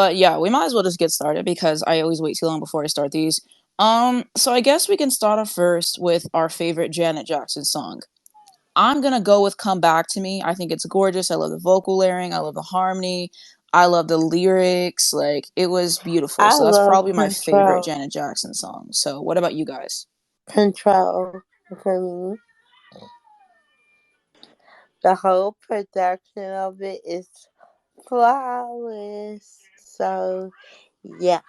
But yeah, we might as well just get started because I always wait too long before I start these. So I guess we can start off first with our favorite Janet Jackson song. I'm gonna go with "Come Back to Me." I think it's gorgeous. I love the vocal layering. I love the harmony. I love the lyrics. Like, it was beautiful. I So that's love probably my favorite Control. Janet Jackson song. So what about you guys? Control for me. The whole production of it is flawless. So yeah.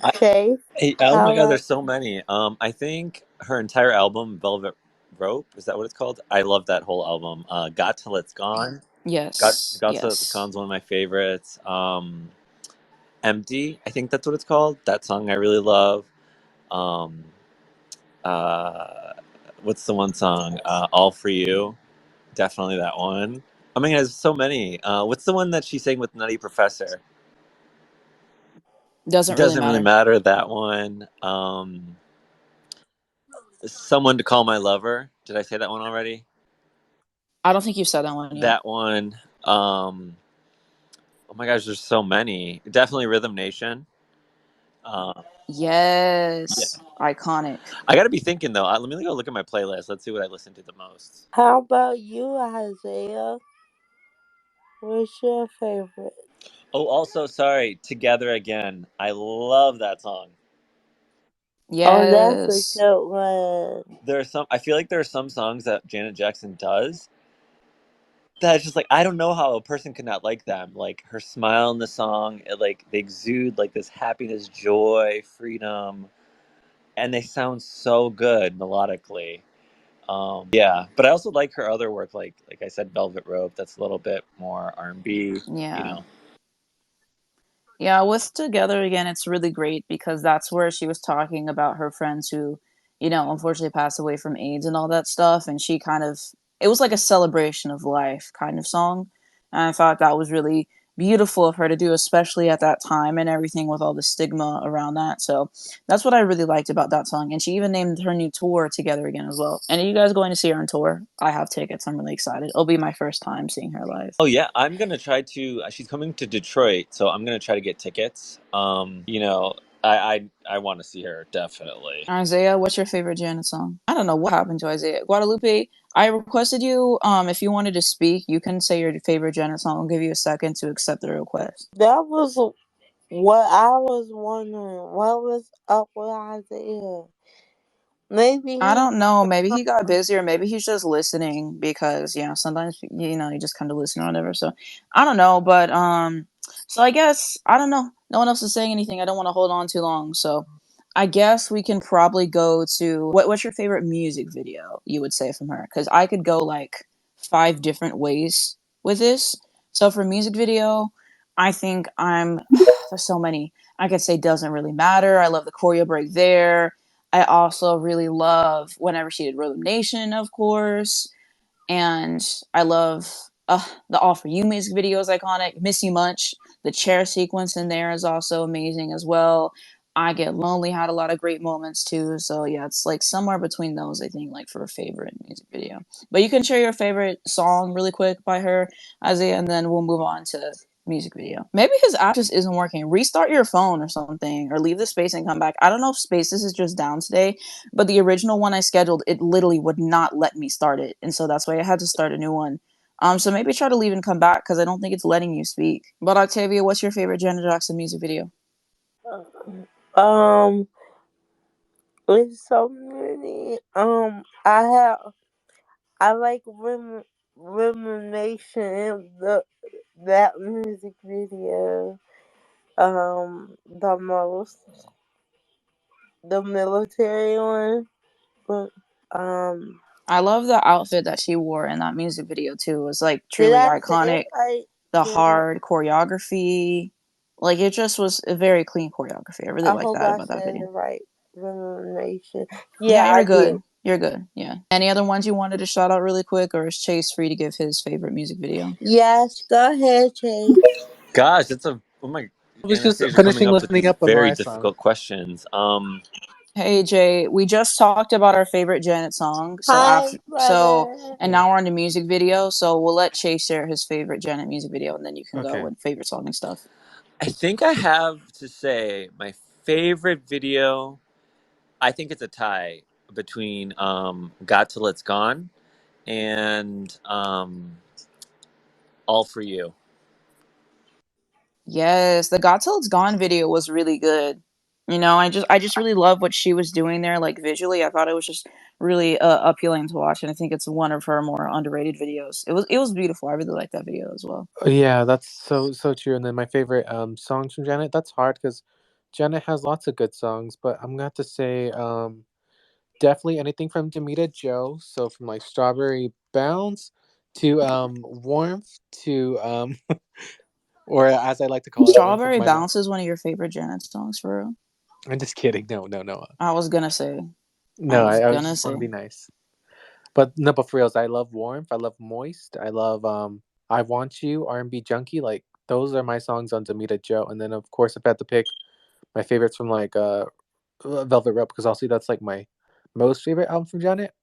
I, Chase, oh my how God, about there's so many. I think her entire album, Velvet Rope, is that what it's called? I love that whole album. Got Till It's Gone. Yes, Got Till It's yes. Gone is one of my favorites. Empty, I think that's what it's called. That song I really love. Um, uh, what's the one song? All for You. Definitely that one. I mean, there's so many. What's the one that she sang with Nutty Professor? Doesn't really Doesn't really matter. matter. That one. Someone to Call My Lover. Did I say that one already? I don't think you've said that one yet. That one. Oh my gosh, there's so many. Definitely Rhythm Nation. Uh, yeah. Yes, iconic. I got to be thinking though. Let me go look at my playlist. Let's see what I listen to the most. you, Isaiah? What's your favorite? Oh, also, sorry, Together Again. I love that song. Oh, that's a Yes. good one. There are some. I feel like there are some songs that Janet Jackson does that's just like I don't know how a person could not like them. Like her smile in the song, like they exude like this happiness, joy, freedom, and they sound so good melodically. Yeah, but I also like her other work, like I said, Velvet Rope. That's a little bit more R&B. You Yeah. know. Yeah, with Together Again, it's really great because that's where she was talking about her friends who, unfortunately passed away from AIDS and all that stuff. And she kind of, it was like a celebration of life kind of song. And I thought that was really beautiful of her to do, especially at that time and everything with all the stigma around that. So that's what I really liked about that song. And she even named her new tour Together Again as well. And are you guys going to see her on tour? I have tickets. I'm really excited. It'll be my first time seeing her live. Oh yeah, I'm gonna try to. She's coming to Detroit, so I'm gonna try to get tickets. I want to see her definitely. Isaiah, what's your favorite Janet song? I don't know what happened to Isaiah. Guadalupe, I requested you. If you wanted to speak, you can say your favorite Janet song. I'll give you a second to accept the request. That was what I was wondering. What was up with Isaiah? Maybe I he. don't know. Maybe he got busy, or maybe he's just listening because sometimes you just kind of listen or whatever. So I don't know, but so I guess I don't know. No one else is saying anything. I don't want to hold on too long, so I guess we can probably go to what's your favorite music video you would say from her? Because I could go like five different ways with this. So for music video, I think there's so many. I could say Doesn't Really Matter. I love the choreo break there. I also really love whenever she did Rhythm Nation, of course, and I love the All For You music video is iconic. Miss You Much, the chair sequence in there is also amazing as well. I Get Lonely had a lot of great moments too. So yeah, it's like somewhere between those, I think, like for a favorite music video. But you can share your favorite song really quick by her, Isaiah, and then we'll move on to music video. Maybe his app just isn't working. Restart your phone or something, or leave the space and come back. I don't know if Spaces is just down today, but the original one I scheduled, it literally would not let me start it, and so that's why I had to start a new one. So maybe try to leave and come back because I don't think it's letting you speak. But Octavia, what's your favorite Janet Jackson music video? Um, with so many. I like Rumination, that music video. The most, the military one. But, um, I love the outfit that she wore in that music video too. It was like did truly I say it iconic. right? The Did hard choreography, like it just was a very clean choreography. I really I like hope that I about that said video. it right? Rumination. Yeah, Yeah, you're I did. good. You're good. Yeah. Any other ones you wanted to shout out really quick, or is Chase free to give his favorite music video? Yes, go ahead, Chase. Gosh, it's a oh my I was just Anastasia coming finishing up with listening these up on very my song. difficult questions. Hey Jay, we just talked about our favorite Janet song. Hi, brother. And now we're on the music video. So we'll let Chase share his favorite Janet music video, and then you can go Okay. with favorite song and stuff. I think I have to say my favorite video. I think it's a tie between "Got Till It's Gone" and "All for You." Yes, the "Got Till It's Gone" video was really good. I just really love what she was doing there, like visually. I thought it was just really appealing to watch, and I think it's one of her more underrated videos. It was beautiful. I really like that video as well. Yeah, that's so true. And then my favorite songs from Janet. That's hard because Janet has lots of good songs, but I'm gonna have to say definitely anything from Demita Joe. So from like Strawberry Bounce to Warmth to or as I like to call it, Warmth of Strawberry My Love. Bounce is one of your favorite Janet songs, for real. I'm just kidding. No, no, no, I was gonna say. I no. was I gonna just want to say. be nice. But no, but for reals, I love Warmth. I love Moist. I love I Want You, R&B Junkie. Like those are my songs on Demita Joe. And then of course, if I had to pick my favorites from like Velvet Rope, because obviously that's like my most favorite album from Janet.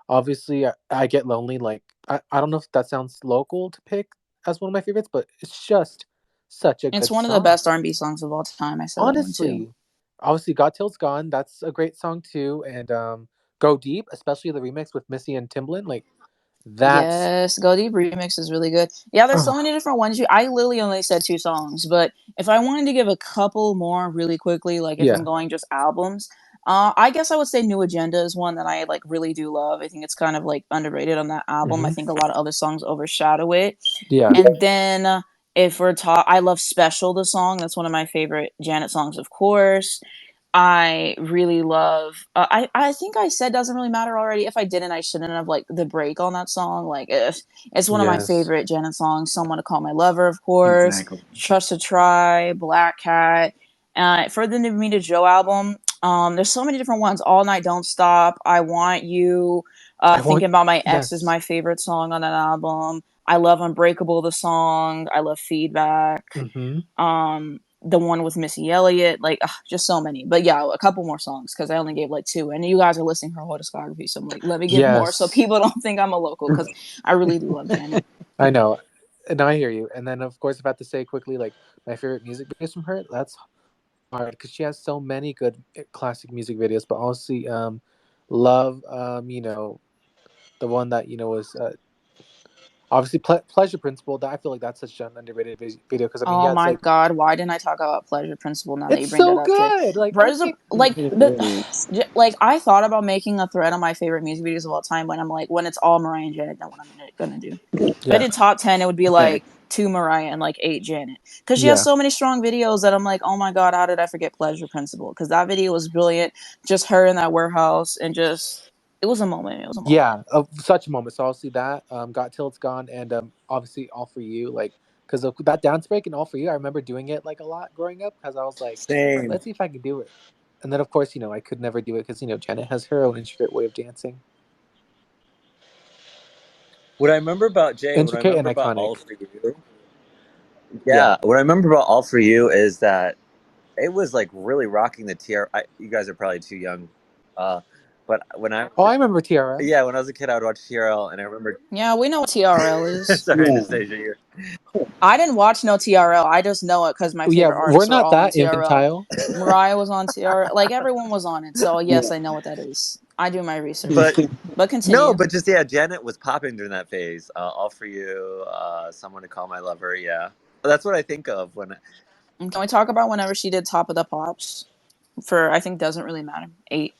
Obviously I Get Lonely. Like I don't know if that sounds local to pick as one of my favorites, but it's just such a It's good one of the song. best R&B songs of all time. I said that one too. Honestly, obviously Got Till's Gone. That's a great song too, and Go Deep, especially the remix with Missy and Timbaland. Like that's Yes, Go Deep remix is really good. Yeah, there's so oh many different ones. I literally only said two songs, but if I wanted to give a couple more really quickly, like if I'm yeah. going just albums, I guess I would say New Agenda is one that I like really do love. I think it's kind of like underrated on that album. I Hmm. think a lot of other songs overshadow it. Yeah. And then if we're talking, I love Special, the song. That's one of my favorite Janet songs, of course. I really love. I think I said doesn't really matter already. If I didn't, I shouldn't have. Like the break on that song, like it's one of my Yes. favorite Janet songs. Someone to Call My Lover, of course. Exactly. Trust to Try, Black Cat. For the Navita Joe album, there's so many different ones. All Night, Don't Stop, I Want You. I want Thinking About My Ex is yes. my favorite song on that album. I love Unbreakable, the song. I love Feedback. Hmm. The one with Missy Elliott, like just so many. But yeah, a couple more songs because I only gave like two, and you guys are listening her whole discography, so I'm like, let me give more so Yes. people don't think I'm a local because I really do love Janet. I know. And I hear you. And then of course if I have to say quickly like my favorite music videos from her, that's hard because she has so many good classic music videos, but also love the one that was obviously Pleasure Principle. That I feel like that's such an underrated video because I mean Oh yeah, it's my like god, why didn't I talk about Pleasure Principle now that it's you bring that so up, Jay? good. Like I Pleasure, can't. like It the is. like I thought about making a thread on my favorite music videos of all time, but I'm like, when it's all Mariah and Janet, then what I'm gonna do. If I Yeah, did top 10, it would be Okay. like two Mariah and like eight Janet. Because she has yeah, so many strong videos that I'm like, oh my god, how did I forget Pleasure Principle? Because that video was brilliant. Just her in that warehouse and just it was a moment. It was a moment. yeah. Such a moment. So obviously that got till it's gone, and obviously all for you, like because of that dance break and all for you. I remember doing it like a lot growing up because I was like, Same. let's see if I can do it. And then of course I could never do it because Janet has her own intricate way of dancing, What I remember about Jay, what I intricate and remember about All iconic. for You, Yeah. yeah, what I remember about All for You is that it was like really rocking the TR. You guys are probably too young, uh, but Oh, I remember TRL. yeah, when I was a kid, I would watch TRL, and I remember. Yeah, we know what TRL is. Sorry, Yeah. Anastasia, you're. I didn't watch no TRL. I just know it because my Yeah, favorite we're artists were not all on that TRL. infantile. Mariah was on TRL. Like everyone was on it. So yes, Yeah. I know what that is. I do my research. But But no, continue. but just yeah, Janet was popping during that phase. All for You, Someone to Call My Lover. Yeah, that's what I think of when. And can we talk about whenever she did Top of the Pops? For I think doesn't really matter. 8.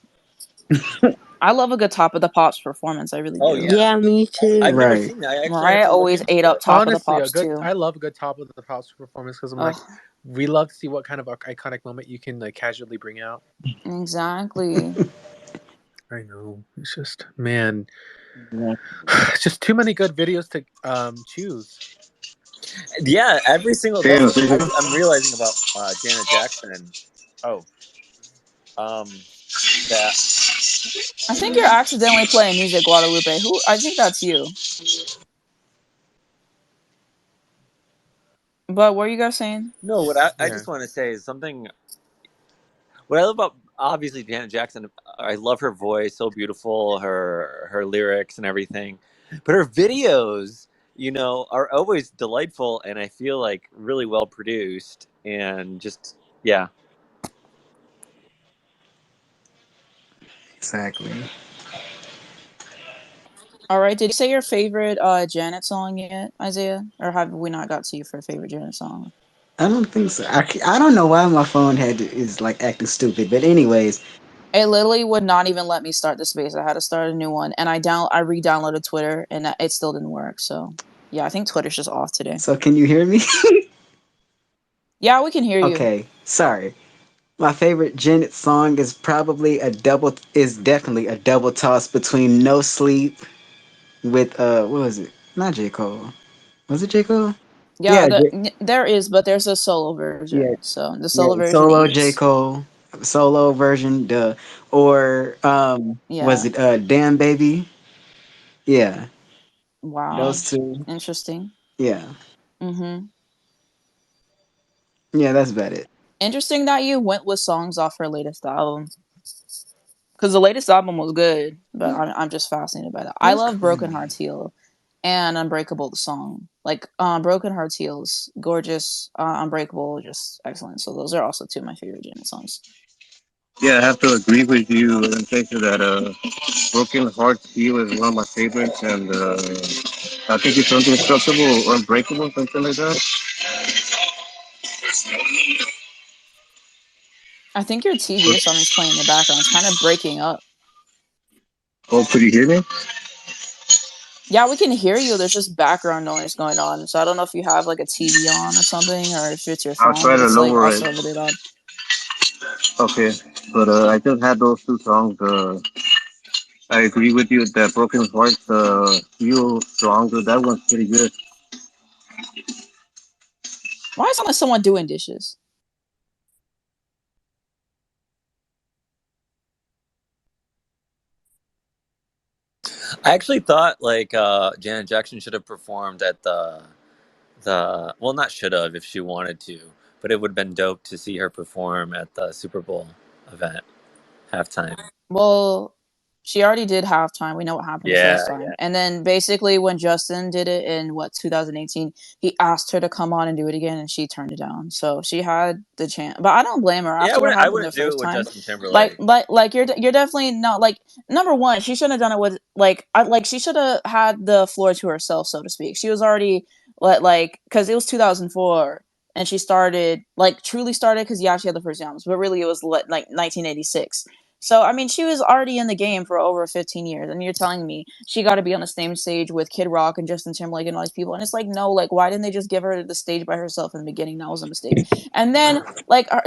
I love a good Top of the Pops performance. I really Oh do. yeah, Yeah, me I've too. never Right. seen that. I actually have Mariah to look always into ate up it. Top of the Honestly, Pops too. I love a good top of the pops performance because I'm like, Ugh, we love to see what kind of iconic moment you can like casually bring out. exactly. I know. It's just man, Yeah. it's just too many good videos to choose. Yeah, every single. Hey, That's what Anastasia. I'm realizing about Janet Jackson. Oh, that I think you're accidentally playing music, Guadalupe. Who? I think that's you. But what are you guys saying? no. What I Yeah. just want to say is something. What I love about obviously Janet Jackson. I love her voice, so beautiful. Her lyrics and everything, but her videos, are always delightful, and I feel like really well produced, and just yeah. Exactly. All right. Did you say your favorite Janet song yet, Isaiah? Or have we not got to you for a favorite Janet song? I don't think so. I don't know why my phone is like acting stupid. But anyways, It literally would not even let me start the space. I had to start a new one, and I re-downloaded Twitter, and it still didn't work. So yeah, I think Twitter's just off today. so can you hear me? Yeah, we can hear you. Okay, sorry. My favorite Janet song is definitely a double toss between No Sleep with what was it? Not J. Cole. Was it J. Cole? Yeah, Yeah, there is, but there's a solo version. yeah, So the yeah. solo version Solo J. eats. Cole. Solo version, duh. Or was Yeah. it Damn Baby? Yeah. Wow. Those two. Interesting. Yeah. Mm-hmm. Yeah, that's about it. Interesting that you went with songs off her latest album. Because the latest album was good, but I'm just fascinated by that. It I was love cool. Broken Hearts Heal and Unbreakable, the song. Like, Broken Hearts Heals, gorgeous. Unbreakable, just excellent. So those are also two of my favorite Janet songs. Yeah, I have to agree with you and say that Broken Hearts Heal is one of my favorites, and I think it's indestructible or unbreakable, something like that. I think your TV or something's playing in the background. It's kind of breaking up. Oh, could you hear me? Yeah, we can hear you. There's just background noise going on. So I don't know if you have like a TV on or something, or if it's your I'll phone, try but to it's like lower it. also really loud. Okay, but I just had those two songs. I agree with you that Broken Hearts feel stronger. That one's pretty good. Why is it like someone doing dishes? I actually thought like Janet Jackson should have performed at the well, not should have if she wanted to, but it would have been dope to see her perform at the Super Bowl event halftime. Well, she already did halftime. We know what happens Yeah, this time. yeah. And then basically when Justin did it in 2018, he asked her to come on and do it again and she turned it down. So she had the chance. But I don't blame her Yeah, after what I happened the wouldn't do it first with time. Justin Timberlake. You're definitely not like number one, she shouldn't have done it with she should have had the floor to herself, so to speak. She was already cuz it was 2004 and she started truly started cuz yeah, she had the first albums, but really it was like 1986. So I mean, she was already in the game for over 15 years, and you're telling me she got to be on the same stage with Kid Rock and Justin Timberlake and all these people, and it's like no, like why didn't they just give her the stage by herself in the beginning? That was a mistake. And then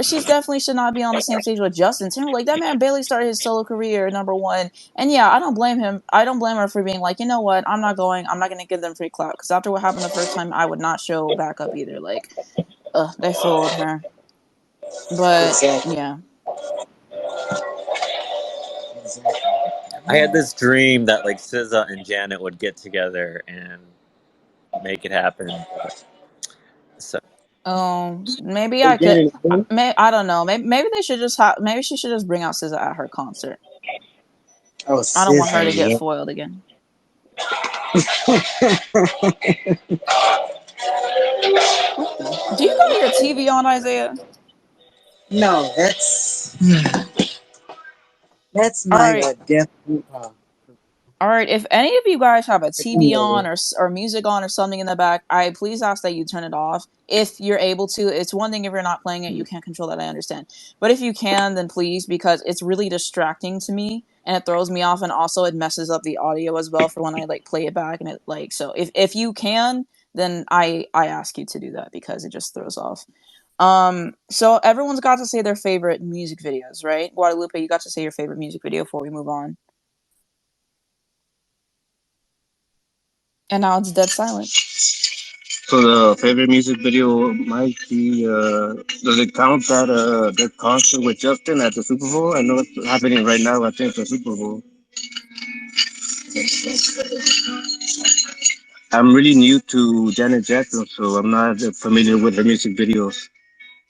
she's definitely should not be on the same stage with Justin Timberlake. That man barely started his solo career, number one. And yeah, I don't blame him. I don't blame her for being like, you know what, I'm not going. I'm not going to give them free clout because after what happened the first time, I would not show back up either. Like, they fooled her. But Exactly. yeah. Exactly. I had this dream that like SZA and Janet would get together and make it happen. But, so Maybe Hey, I could. Janet, I don't know. Maybe they should just have. Maybe she should just bring out SZA at her concert. oh, I don't want SZA, her to get yeah. foiled again. What the Do you got hell? your TV on, Isaiah? No, that's All my right. definitely. All right, if any of you guys have a TV on Anyway, or music on or something in the back, I please ask that you turn it off if you're able to. It's one thing if you're not playing it, you can't control that, I understand. But if you can, then please because it's really distracting to me and it throws me off and also it messes up the audio as well for when I play it back and it so if you can, then I ask you to do that because it just throws off. So everyone's got to say their favorite music videos, right? Guadalupe, you got to say your favorite music video before we move on. And now it's dead silent. So the favorite music video might be. Does it count that concert with Justin at the Super Bowl? I know it's happening right now. I think the Super Bowl. I'm really new to Janet Jackson, so I'm not familiar with her music videos.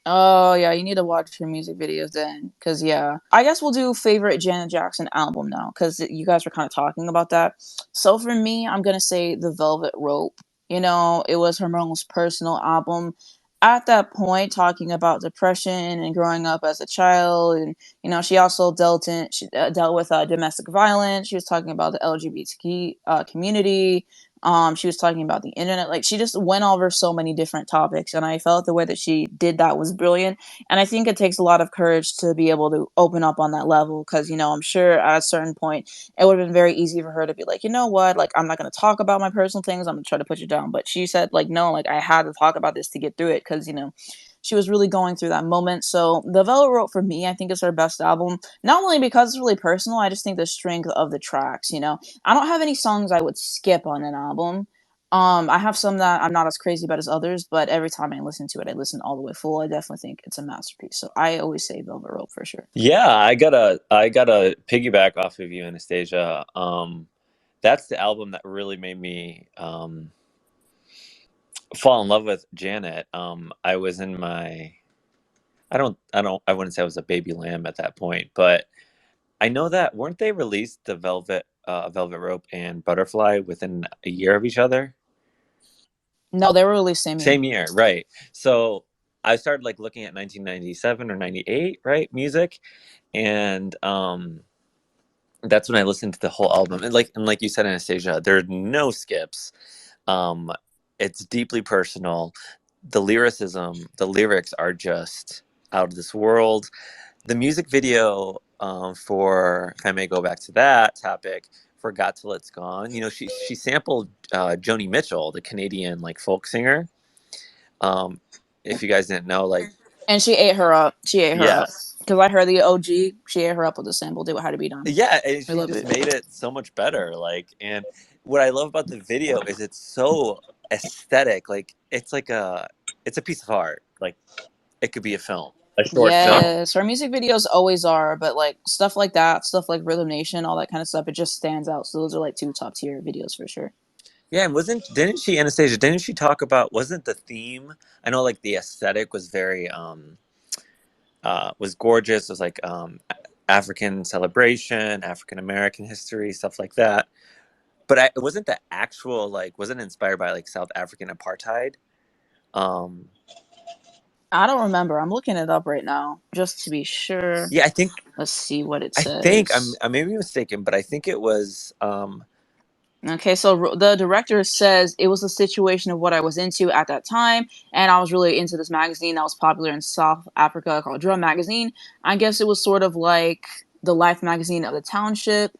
Oh yeah, you need to watch her music videos then, because yeah, I guess we'll do favorite Janet Jackson album now, because you guys were kind of talking about that. So for me, I'm gonna say The Velvet Rope. You know, it was her most personal album. At that point, talking about depression and growing up as a child, and you know, she dealt with domestic violence. She was talking about the LGBT community. She was talking about the internet. Like she just went over so many different topics, and I felt the way that she did that was brilliant. And I think it takes a lot of courage to be able to open up on that level, because you know I'm sure at a certain point it would have been very easy for her to be like, you know what, like I'm not going to talk about my personal things. I'm going to try to put you down. But she said like, no, like I had to talk about this to get through it, because you know she was really going through that moment. So the Velvet Rope for me, I think is her best album. Not only because it's really personal, I just think the strength of the tracks. You know, I don't have any songs I would skip on an album. I have some that I'm not as crazy about as others, but every time I listen to it, I listen all the way full. I definitely think it's a masterpiece. So I always say Velvet Rope for sure. Yeah, I gotta piggyback off of you, Anastasia. That's the album that really made me fall in love with Janet. I was in my I wouldn't say I was a baby lamb at that point, but I know that weren't they released the Velvet Rope and Butterfly within a year of each other? No, they were released same year. Same year, right? So I started like looking at 1997 or 98, right? Music, and that's when I listened to the whole album. And like you said, Anastasia, there are no skips. Um, it's deeply personal. The lyricism, the lyrics are just out of this world. The music video for, if I may go back to that topic, for "Got Till It's Gone," you know, she sampled Joni Mitchell, the Canadian like folk singer. Um, if you guys didn't know, like, And she ate her up. She ate her up. yes, Because I heard the OG, she ate her up with the sample. Did what had to be done. yeah, and I she love just it. made it so much better. Like, and what I love about the video is it's so aesthetic. Like, it's a piece of art. Like, it could be a film, a short film. Yes, her music videos always are, but like stuff like that, stuff like Rhythm Nation, all that kind of stuff, it just stands out. So those are like two top tier videos for sure. Yeah, and didn't she, Anastasia, didn't she talk about, wasn't the theme, I know like the aesthetic was very was gorgeous. It was like African celebration, African American history, stuff like that. But it wasn't the actual, like, wasn't inspired by like South African apartheid. Um I don't remember. I'm looking it up right now just to be sure. yeah, Let's see what it I think says. I may be mistaken, but I think it was Okay, so the director says it was a situation of what I was into at that time, and I was really into this magazine that was popular in South Africa called Drum Magazine. I guess it was sort of like the life magazine of the township,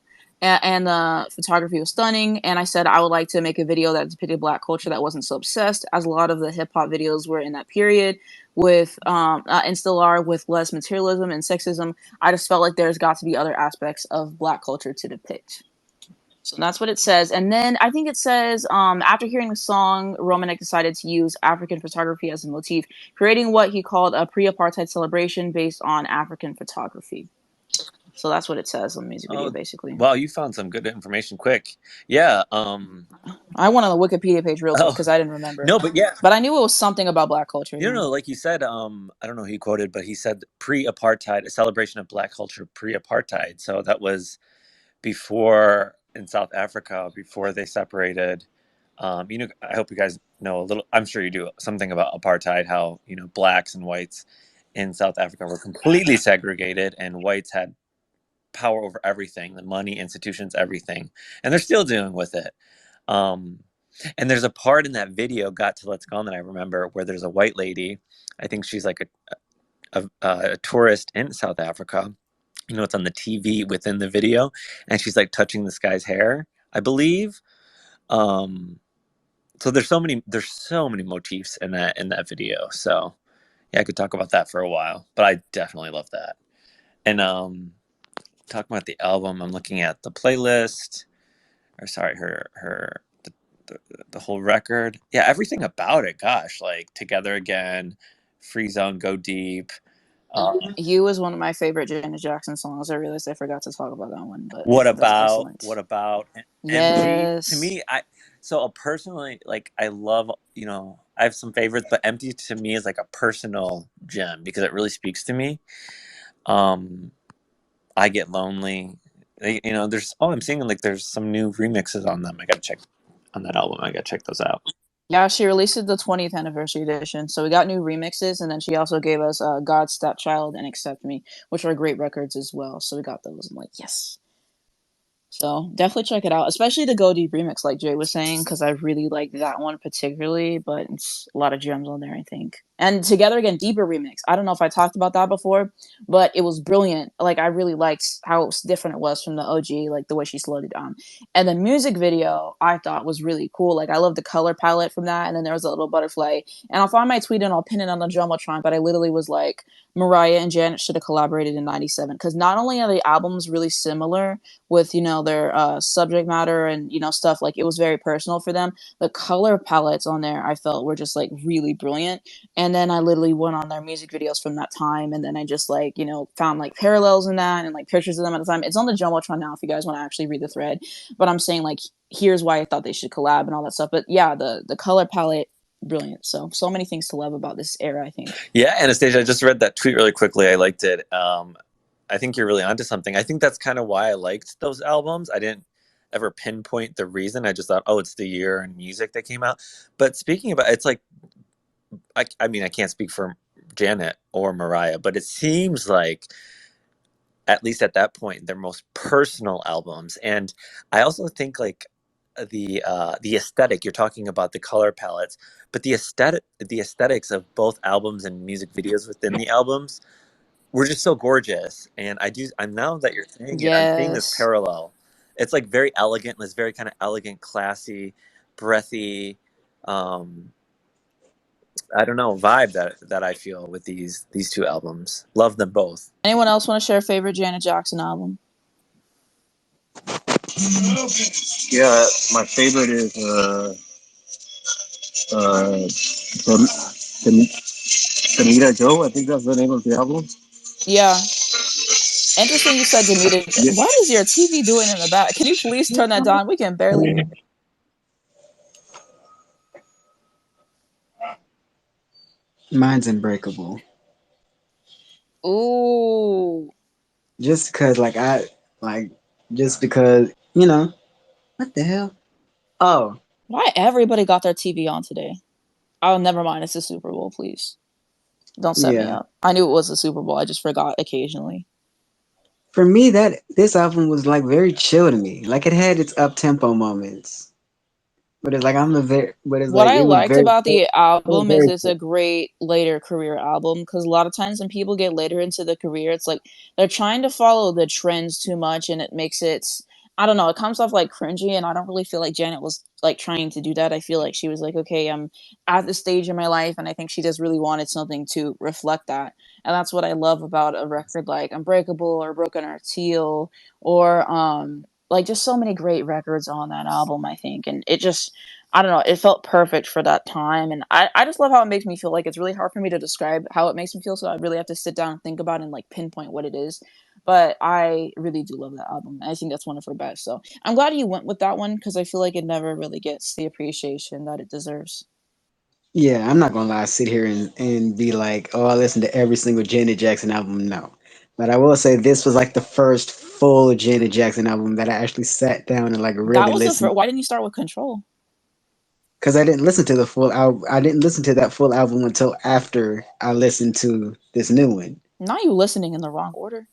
and the photography was stunning. And I said I would like to make a video that depicted Black culture that wasn't so obsessed, as a lot of the hip hop videos were in that period, with and still are, with less materialism and sexism. I just felt like there's got to be other aspects of Black culture to depict. So that's what it says. And then I think it says, after hearing the song, Romanek decided to use African photography as a motif, creating what he called a pre apartheid celebration based on African photography. So that's what it says on the music video, oh, basically. wow, you found some good information quick. Yeah, I went on the Wikipedia page real quick oh, because I didn't remember. no, but yeah, But I knew it was something about Black culture, you you know? know, like you said, I don't know who he quoted, but he said pre-apartheid, a celebration of Black culture pre-apartheid. So that was before, in South Africa, before they separated. You know, I hope you guys know a little. I'm sure you do something about apartheid. How, you know, blacks and whites in South Africa were completely segregated, and whites had power over everything, the money, institutions, everything, and they're still dealing with it. Um, and there's a part in that video, "Got Till It's Gone," that I remember, where there's a white lady. I think she's like a tourist in South Africa. You know, it's on the TV within the video, and she's like touching this guy's hair, I believe. Um, so there's so many motifs in that video. So yeah, I could talk about that for a while, but I definitely love that. And talking about the album, I'm looking at the playlist, or sorry, the whole record. Yeah, everything about it. Gosh, like "Together Again," "Free Zone," "Go Deep." You is one of my favorite Janet Jackson songs. I realized I forgot to talk about that one, but What that's about excellent. what about MG? To Yes. me, I so personally, like, I love, you know, I have some favorites, but Empty to me is like a personal gem because it really speaks to me. Um, I Get Lonely. There's I'm seeing like there's some new remixes on them. I gotta check on that album. I gotta check those out. Yeah, she released the 20th anniversary edition, so we got new remixes, and then she also gave us God's Stepchild and Accept Me, which are great records as well. So we got those. I'm like, yes. So definitely check it out, especially the Go Deep remix, like Jay was saying, because I really like that one particularly. But it's a lot of gems on there, I think. And Together Again, Deeper remix. I don't know if I talked about that before, but it was brilliant. Like I really liked how different it was from the OG, like the way she slowed it down. And the music video I thought was really cool. Like I love the color palette from that. And then there was a little butterfly. And I'll find my tweet and I'll pin it on the jumbotron. But I literally was like, Mariah and Janet should have collaborated in '97 because not only are the albums really similar with their subject matter and stuff, like it was very personal for them, the color palettes on there I felt were just like really brilliant. And then I literally went on their music videos from that time, and then I just like found like parallels in that and like pictures of them at the time. It's on the jumbotron now if you guys want to actually read the thread, but I'm saying like here's why I thought they should collab and all that stuff. But yeah, the color palette, brilliant. So many things to love about this era, I think. Yeah, Anastasia, I just read that tweet really quickly. I liked it. I think you're really onto something. I think that's kind of why I liked those albums. I didn't ever pinpoint the reason. I just thought, oh, it's the year and music that came out. But speaking about, it's like, I mean, I can't speak for Janet or Mariah, but it seems like, at least at that point, their most personal albums. And I also think like the aesthetic, you're talking about the color palettes, but the aesthetics of both albums and music videos within the albums were just so gorgeous. And I'm now that you're saying it, I'm seeing this Yes. parallel. It's like very elegant, this very kind of elegant, classy, breathy, um, I don't know, vibe that I feel with these two albums. Love them both. Anyone else want to share a favorite Janet Jackson album? Yeah, my favorite is the Tamita Joe. I think that's the name of the album. Yeah. Interesting you said Demita. Yeah. What is your TV doing in the back? Can you please turn that down? We can barely. Mine's Unbreakable. Ooh. Just because, like, just because, what the hell? Oh, Why everybody got their TV on today? Oh, never mind. It's the Super Bowl, please. Don't set me yeah. up. I knew it was the Super Bowl. I just forgot occasionally. For me, this album was like very chill to me. Like it had its up tempo moments, but it's like What I it was liked very, about it the was album is very it's chill. a great later career album because a lot of times when people get later into the career, it's like they're trying to follow the trends too much and it makes it, I don't know, it comes off like cringy, and I don't really feel like Janet was like trying to do that. I feel like she was like, okay, I'm at this stage in my life, and I think she just really wanted something to reflect that. And that's what I love about a record like Unbreakable or Broken Heart Teal or like just so many great records on that album, I think. And it just, I don't know, it felt perfect for that time. And I just love how it makes me feel. Like it's really hard for me to describe how it makes me feel. So I really have to sit down and think about it and like pinpoint what it is. But I really do love that album. I think that's one of her best. So I'm glad you went with that one because I feel like it never really gets the appreciation that it deserves. Yeah, I'm not gonna lie, sit here and be like, oh, I listened to every single Janet Jackson album. No, but I will say this was like the first full Janet Jackson album that I actually sat down and like That really was the listened. first. Why didn't you start with Control? Because I didn't listen to the full album. I didn't listen to that full album until after I listened to this new one. Not you listening in the wrong order.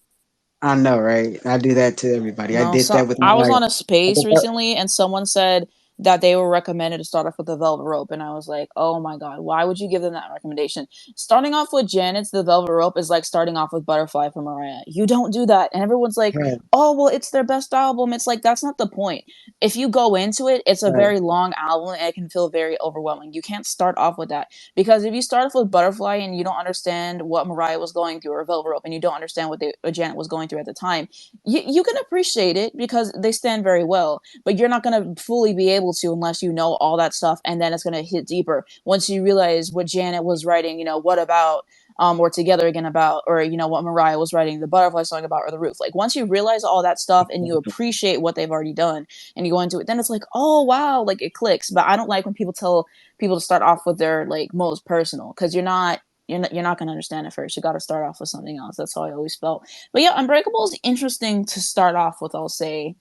I know, right? I do that to everybody. I No, did so that with I was my. on a space recently and someone said that they were recommended to start off with the Velvet Rope, and I was like, "Oh my god, why would you give them that recommendation?" Starting off with Janet's The Velvet Rope is like starting off with Butterfly from Mariah. You don't do that. And everyone's like, Right, "Oh, well, it's their best album." It's like that's not the point. If you go into it, it's a right, very long album and it can feel very overwhelming. You can't start off with that because if you start off with Butterfly and you don't understand what Mariah was going through or Velvet Rope and you don't understand what Janet was going through at the time, you can appreciate it because they stand very well, but you're not going to fully be able to unless you know all that stuff, and then it's going to hit deeper once you realize what Janet was writing. What about or Together Again about, or what Mariah was writing the Butterfly song about, or The Roof. Like once you realize all that stuff and you appreciate what they've already done and you go into it, then it's like, oh wow, like it clicks. But I don't like when people tell people to start off with their like most personal, because you're not going to understand it first. You got to start off with something else. That's how I always felt. But yeah, Unbreakable is interesting to start off with, I'll say.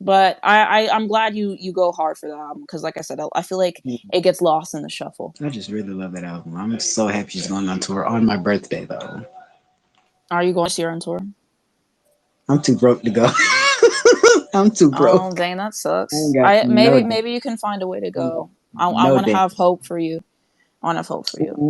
But I'm glad you go hard for that album, because like I said, I feel like it gets lost in the shuffle. I just really love that album. I'm so happy she's going on tour on my birthday though. Are you going to see her on tour? I'm too broke to go. I'm too Oh broke. dang, that I ain't sucks. got I no maybe day. maybe you can find a way to I ain't got go. I no want to day. have hope for you. I want to have hope for you.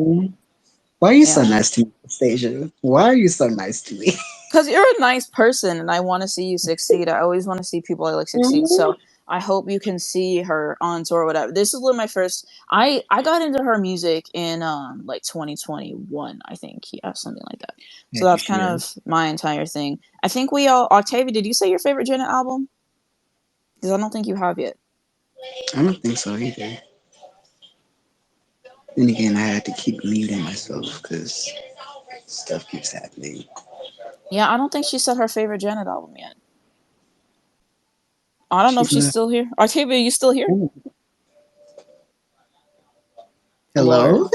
Why are you so Yeah. nice to me, Stasia? Why are you so nice to me? Because you're a nice person and I want to see you succeed. I always want to see people I like succeed. So I hope you can see her on tour or whatever. This is one of my first. I got into her music in like 2021, I think. Yeah, something like that. So As you that's kind should. of my entire thing. I think we all. Octavia, did you say your favorite Janet album? Because I don't think you have yet. I don't think so either. Then again, I had to keep muting myself because stuff keeps happening. Yeah, I don't think she said her favorite Janet album yet. I don't know if She's she's not. still here. Octavia, you still here? Oh, Hello? hello?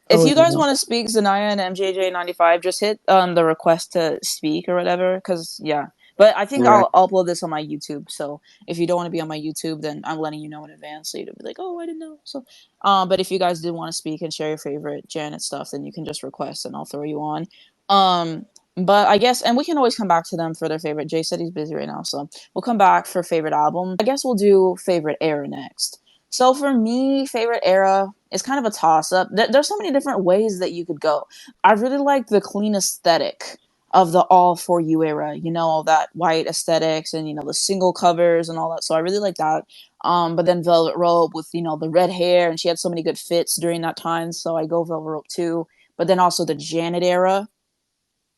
If Oh, you guys no. want to speak Zanaya and MJJ95, just hit the request to speak or whatever. Because yeah, but I think Right. I'll upload this on my YouTube. So if you don't want to be on my YouTube, then I'm letting you know in advance, so you don't be like, oh, I didn't know. So, but if you guys did want to speak and share your favorite Janet stuff, then you can just request and I'll throw you on. Um, but I guess, and we can always come back to them for their favorite. Jay said he's busy right now, so we'll come back for favorite album. I guess we'll do favorite era next. So for me, favorite era is kind of a toss up. There's so many different ways that you could go. I really like the clean aesthetic of the All For You era, all that white aesthetics and, the single covers and all that. So I really like that. But then Velvet Rope with, the red hair, and she had so many good fits during that time. So I go Velvet Rope too. But then also the Janet era,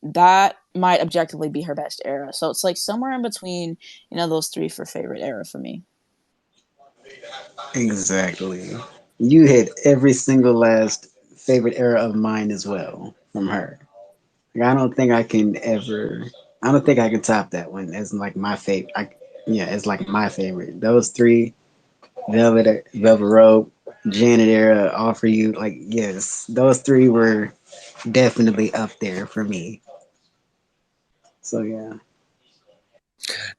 that might objectively be her best era. So it's like somewhere in between, those three for favorite era for me. Exactly. You hit every single last favorite era of mine as well from her. Like, I don't think I can ever. I don't think I can top that one as like my favorite. Yeah, it's like my favorite. Those three, Velvet Rope, Janet era, All For You. Like, yes, those three were definitely up there for me. So yeah.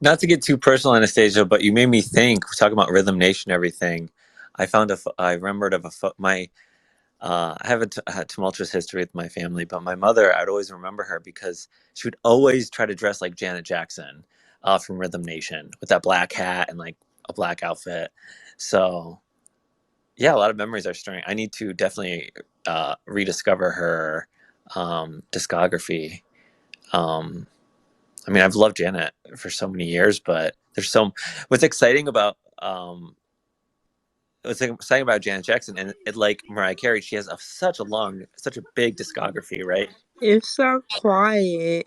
Not to get too personal, Anastasia, but you made me think. We're talking about Rhythm Nation, and everything. I remembered of my. I have a tumultuous history with my family, but my mother, I'd always remember her because she would always try to dress like Janet Jackson from Rhythm Nation with that black hat and like a black outfit. So yeah, a lot of memories are stirring. I need to definitely rediscover her discography. Um, I mean, I've loved Janet for so many years, but what's exciting about Janet Jackson and it, like Mariah Carey, she has such a big discography, right? It's so quiet,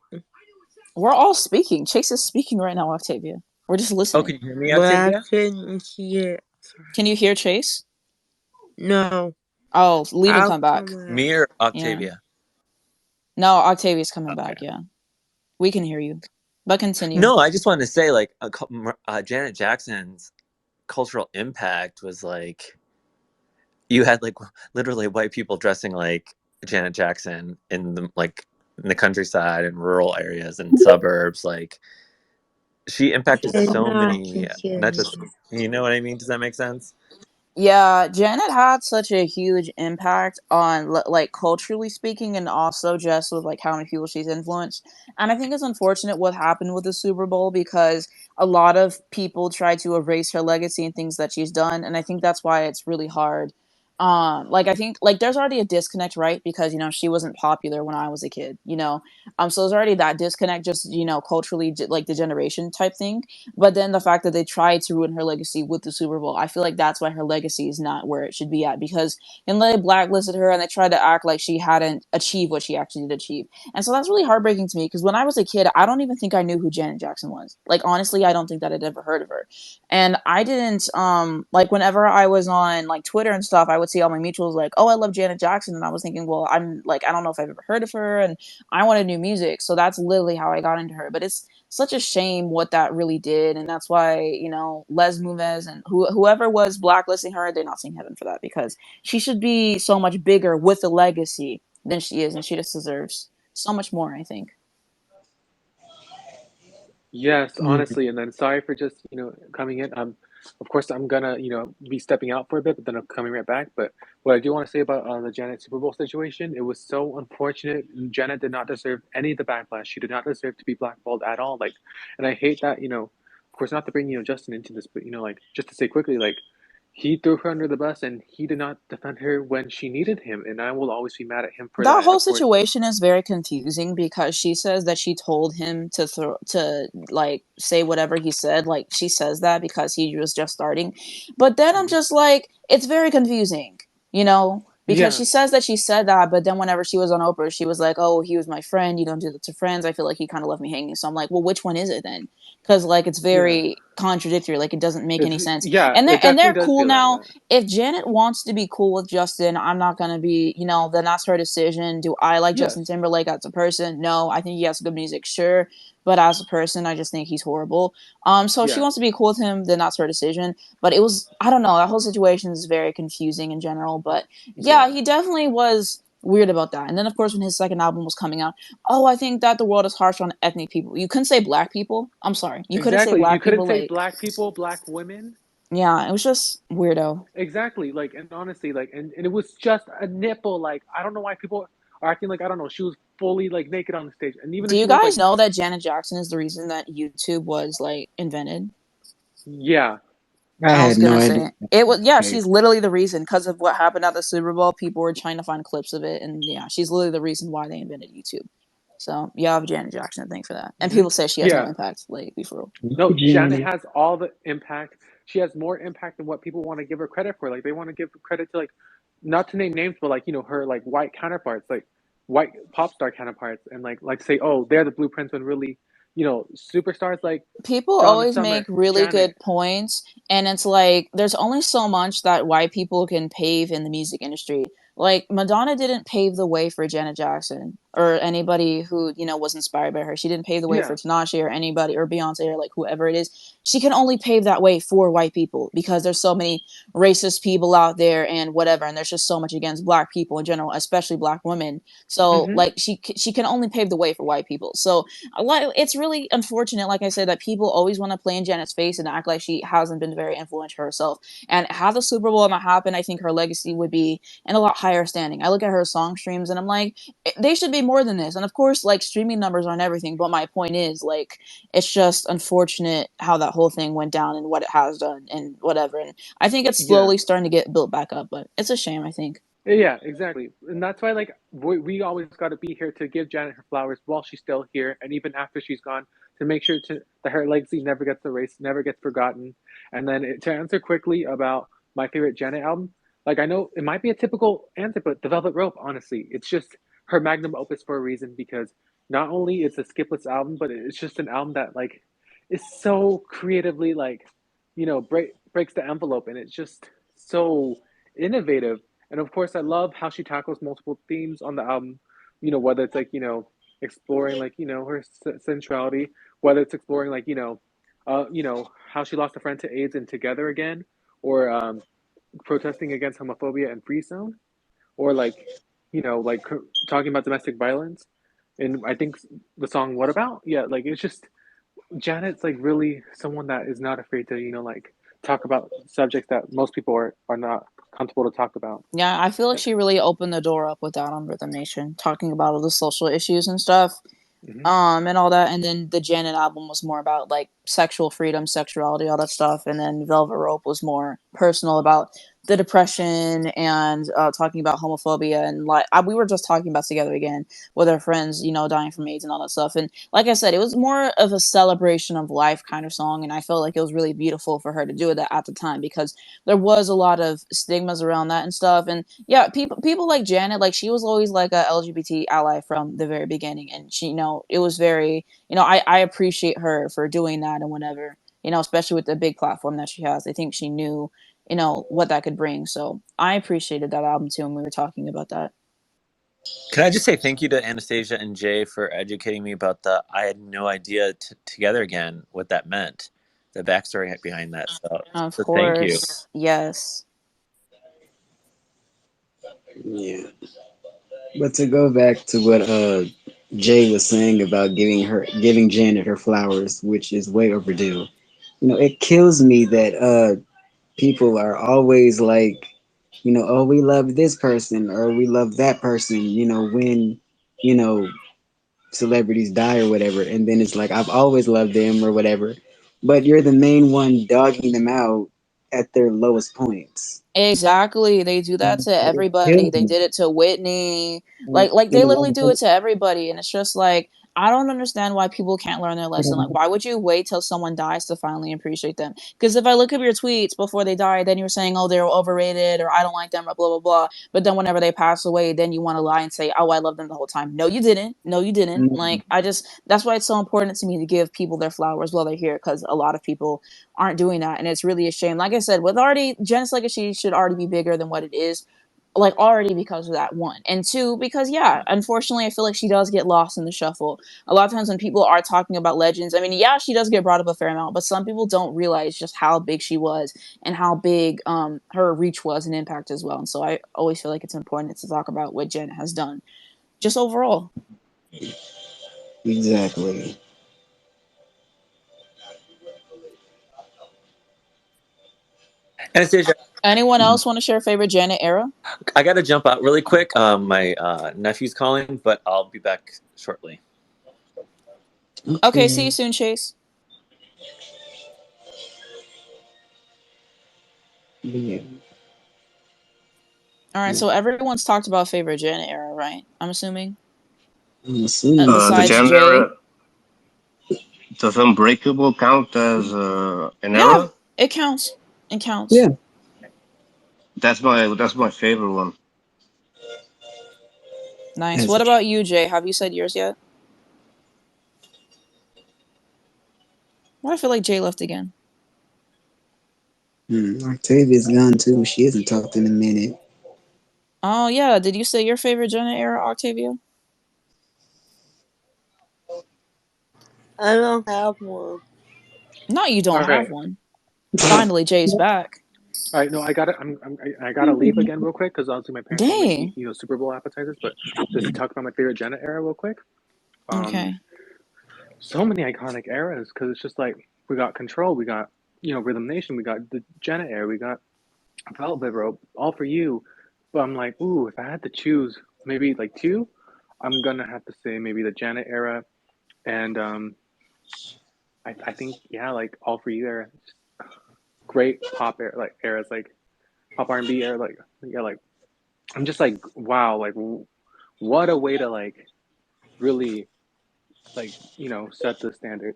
We're all speaking. Chase is speaking right now, Octavia. We're just Oh, listening. can you hear me, but I Octavia? couldn't hear. Can you hear Chase? No, Oh, leave and I'll come back. come out. Me or Yeah. Octavia? No, Octavia's coming Okay. back. Yeah. We can hear you. But continue. No, I just wanted to say, like, Janet Jackson's cultural impact was like you had like literally white people dressing like Janet Jackson in the countryside and rural areas and suburbs. Like, she impacted And so now I many, can hear not you. just you know what I mean. Does that make sense? Yeah, Janet had such a huge impact on like culturally speaking, and also just with like how many people she's influenced. And I think it's unfortunate what happened with the Super Bowl, because a lot of people try to erase her legacy and things that she's done, and I think that's why it's really hard. Like I think like there's already a disconnect, right? Because she wasn't popular when I was a kid, so there's already that disconnect, just culturally, like the generation type thing. But then the fact that they tried to ruin her legacy with the Super Bowl, I feel like that's why her legacy is not where it should be at. Because and they blacklisted her and they tried to act like she hadn't achieved what she actually did achieve. And so that's really heartbreaking to me, because when I was a kid, I don't even think I knew who Janet Jackson was. Like honestly, I don't think that I'd ever heard of her. And I didn't like whenever I was on like Twitter and stuff, I would would see all my mutuals like, oh, I love Janet Jackson, and I was thinking, well, I'm like, I don't know if I've ever heard of her, and I wanted new music, so that's literally how I got into her. But it's such a shame what that really did, and that's why Les Moonves and whoever was blacklisting her, they're not seeing heaven for that, because she should be so much bigger with a legacy than she is, and she just deserves so much more, I think. Yes, Mhm. honestly, and then sorry for just, coming in. Of course, I'm gonna, be stepping out for a bit, but then I'm coming right back. But what I do want to say about the Janet Super Bowl situation, it was so unfortunate. Janet did not deserve any of the backlash. She did not deserve to be blackballed at all. Like, and I hate that, of course, not to bring, Justin into this, but, like, just to say quickly, like, he threw her under the bus and he did not defend her when she needed him, and I will always be mad at him for That that. And whole of course, situation is very confusing because she says that she told him to like say whatever he said. Like she says that because he was just starting. But then I'm mhm. just like, it's very confusing, because Yeah, she says that she said that, but then whenever she was on Oprah, she was like, "Oh, he was my friend. You don't do that to friends." I feel like he kind of left me hanging. So I'm like, well, which one is it then? Because like it's yeah. very contradictory. Like it doesn't make any sense. Yeah, And it they're definitely does cool feel like now. that. If Janet wants to be cool with Justin, I'm not gonna be, then that's her decision. Do I like Justin Yes. Timberlake as a person? No, I think he has good music, sure, but as a person, I just think he's horrible. So if she Yeah, wants to be cool with him, then that's her decision. But it was, I don't know, that whole situation is very confusing in general. But yeah, yeah. he definitely was weird about that. And then of course when his second album was coming out, oh, I think that the world is harsh on ethnic people. You couldn't say black people. I'm sorry, you couldn't say Exactly. You black couldn't people. say Like, black people, black women. yeah, it was just weirdo. Exactly. Like, and honestly, like, and it was just a nipple. Like, I don't know why people are acting like, I don't know, she was fully like naked on the stage. And even Do if you she was guys like, know that Janet Jackson is the reason that YouTube was like invented? yeah, I I was had no gonna idea. say it was, yeah. Okay. She's literally the reason because of what happened at the Super Bowl. People were trying to find clips of it, and yeah, she's literally the reason why they invented YouTube. So yeah, I have Janet Jackson to thank for that. And hmm people say she has no yeah. impact. Like, be for real. No, Janet Genius. has all the impact. She has more impact than what people want to give her credit for. Like, they want to give credit to, like, not to name names, but like, her like white counterparts, like white pop star counterparts, and like say, oh, they're the blueprints when really, superstars like People Donna always make Summer, really good Janet. points, and it's like there's only so much that white people can pave in the music industry. Like Madonna didn't pave the way for Janet Jackson or anybody who was inspired by her. She didn't pave the way for Yeah. Tinashe or anybody or Beyonce or like whoever it is. She can only pave that way for white people because there's so many racist people out there and whatever, and there's just so much against black people in general, especially black women. So Mm-hmm. like she can only pave the way for white people. So it's really unfortunate, like I said, that people always want to play in Janet's face and act like she hasn't been very influential herself. And had the Super Bowl not happened, I think her legacy would be in a lot higher standing. I look at her song streams and I'm like, they should be more than this. And of course, like streaming numbers aren't everything, but my point is, like, it's just unfortunate how that whole thing went down and what it has done and whatever. And I think it's Yeah. slowly starting to get built back up, but it's a shame, I think. Yeah, exactly. And that's why, like, we always got to be here to give Janet her flowers while she's still here, and even after she's gone, to make sure that her legacy never gets erased, never gets forgotten. And then to answer quickly about my favorite Janet album, like, I know it might be a typical answer, but The Velvet Rope, honestly, it's just her magnum opus for a reason, because not only it's a skipless album, but it's just an album that, like, is so creatively, like, breaks the envelope, and it's just so innovative. And of course, I love how she tackles multiple themes on the album. Whether it's like, exploring like, her sensuality, whether it's exploring like, how she lost a friend to AIDS and together again, or protesting against homophobia and free zone, or like, like talking about domestic violence. And I think the song "What About," yeah, like it's just Janet's like really someone that is not afraid to, like talk about subjects that most people are not comfortable to talk about. Yeah, I feel like she really opened the door up with that on Rhythm Nation, talking about all the social issues and stuff. Mm-hmm. And all that. And then the Janet album was more about like sexual freedom, sexuality, all that stuff. And then Velvet Rope was more personal about the depression and talking about homophobia. And like we were just talking about Together Again with our friends, dying from AIDS and all that stuff. And like I said, it was more of a celebration of life kind of song. And I felt like it was really beautiful for her to do it at the time because there was a lot of stigmas around that and stuff. And yeah, people like Janet, like she was always like a LGBT ally from the very beginning, and she, it was very, I appreciate her for doing that and whatever, especially with the big platform that she has. I think she knew what that could bring. So I appreciated that album too when we were talking about that. Can I just say thank you to Anastasia and Jay for educating me about the I had no idea together again what that meant, the backstory behind that. Of So thank you. course, yes. Yeah. But to go back to what Jay was saying about giving Janet her flowers, which is way overdue. It kills me that people are always like, oh, we love this person or we love that person, when, you know, celebrities die or whatever. And then it's like, I've always loved them or whatever. But you're the main one dogging them out at their lowest points. Exactly. They do that to It everybody. kills They me. did it to Whitney. And, Like and they a lot literally of do it folks, to everybody. And it's just like I don't understand why people can't learn their lesson. Like why would you wait till someone dies to finally appreciate them? Because if I look at your tweets before they die, then you're saying, "Oh, they're overrated," or "I don't like them," or blah blah blah. But then whenever they pass away, then you want to lie and say, "Oh, I love them the whole time." No, you didn't. No, you didn't. Like I just that's why it's so important to me to give people their flowers while they're here because a lot of people aren't doing that, and it's really a shame. Like I said, with already Jen's legacy should already be bigger than what it is, like already because of that one, and two because yeah, unfortunately, I feel like she does get lost in the shuffle. A lot of times when people are talking about legends, I mean, yeah, she does get brought up a fair amount, but some people don't realize just how big she was and how big her reach was and impact as well. And so I always feel like it's important to talk about what Jen has done, just overall. exactly. Anastasia, Anyone else want to share favorite Janet era? I got to jump out really quick. My nephew's calling, but I'll be back shortly. Okay, see you Okay. soon, Chase. Yeah. All right, so everyone's talked about favorite Janet era, right? I'm assuming. I'm assuming The so. Besides Janet Jay. era, does Unbreakable count as an Yeah, era? it counts. It counts. Yeah. That's my favorite one. Nice. As What about you, Jay? Have you said yours yet? Why I feel like Jay left again. Octavia's gone too. She hasn't talked in a minute. Oh yeah, did you say your favorite Janet era, Octavia? I don't have one. No, you don't All have right, one. Finally, Jay's back. all right. No, I gotta leave again real quick because obviously my parents want me to eat, Dang. Super Bowl appetizers. But just to talk about my favorite Janet era real quick. Um, Okay. so many iconic eras because it's just like we got Control, we got Rhythm Nation, we got the Janet era, we got Velvet Rope, All for You. But I'm like, ooh, if I had to choose maybe like two, I'm gonna have to say maybe the Janet era and I think yeah, like All for You era, great pop era, like eras, like pop R&B era, like yeah, like I'm just like wow, like what a way to like really like set the standard.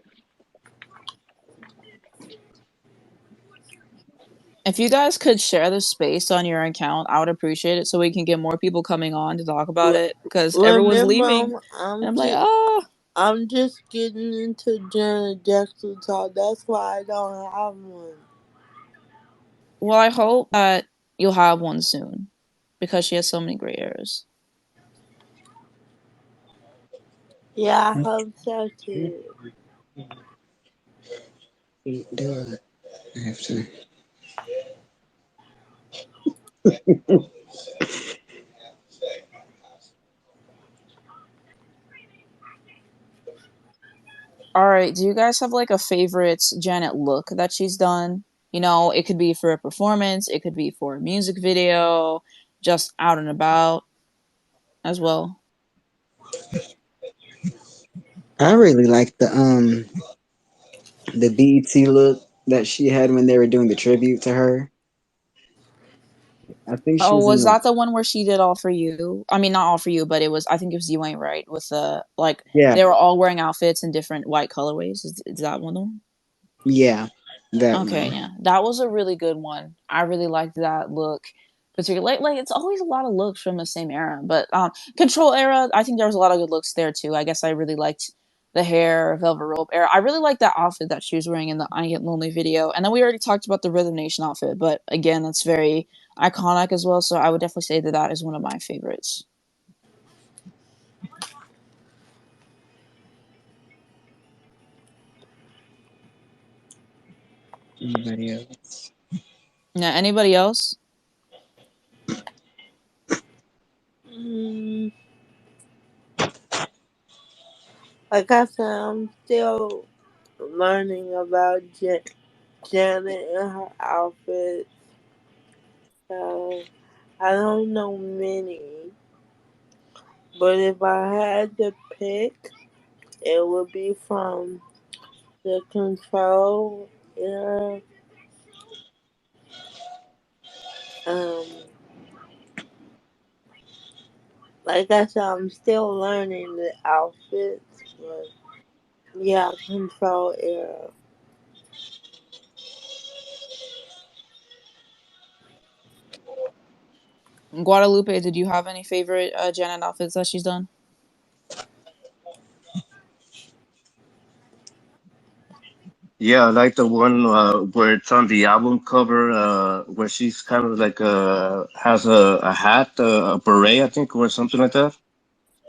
If you guys could share the space on your account, I would appreciate it so we can get more people coming on to talk about L- it because everyone's Remember, leaving. And I'm like, oh. I'm just getting into Janet Jackson talk. That's why I don't have one. Well, I hope that you'll have one soon because she has so many great eras. Yeah, I hope so too. Do I have to? All right, do you guys have like a favorite Janet look that she's done? It could be for a performance, it could be for a music video, just out and about as well. I really like the BET look that she had when they were doing the tribute to her. I think she Oh, was in was the that the one where she did All for You? I mean, not All for You, but I think it was You Ain't Right with the, like, yeah, they were all wearing outfits in different white colorways. Is that one of them? yeah, that Okay, one. yeah. That was a really good one. I really liked that look. Particularly, like it's always a lot of looks from the same era, but Control era, I think there was a lot of good looks there too. I guess I really liked the hair, Velvet Rope era. I really like that outfit that she was wearing in the I Get Lonely video. And then we already talked about the Rhythm Nation outfit, but again, that's very iconic as well. So I would definitely say that that is one of my favorites. Anybody else? Yeah, anybody else? Mm, like I said, I'm still learning about Janet and her outfits. So I don't know many, but if I had to pick, it would be from the Control era. Um, like I said, I'm still learning the outfits, but yeah, Control era. Guadalupe, did you have any favorite Janet outfits that she's done? Yeah, I like the one where it's on the album cover, where she's kind of like has a hat, a beret, I think, or something like that.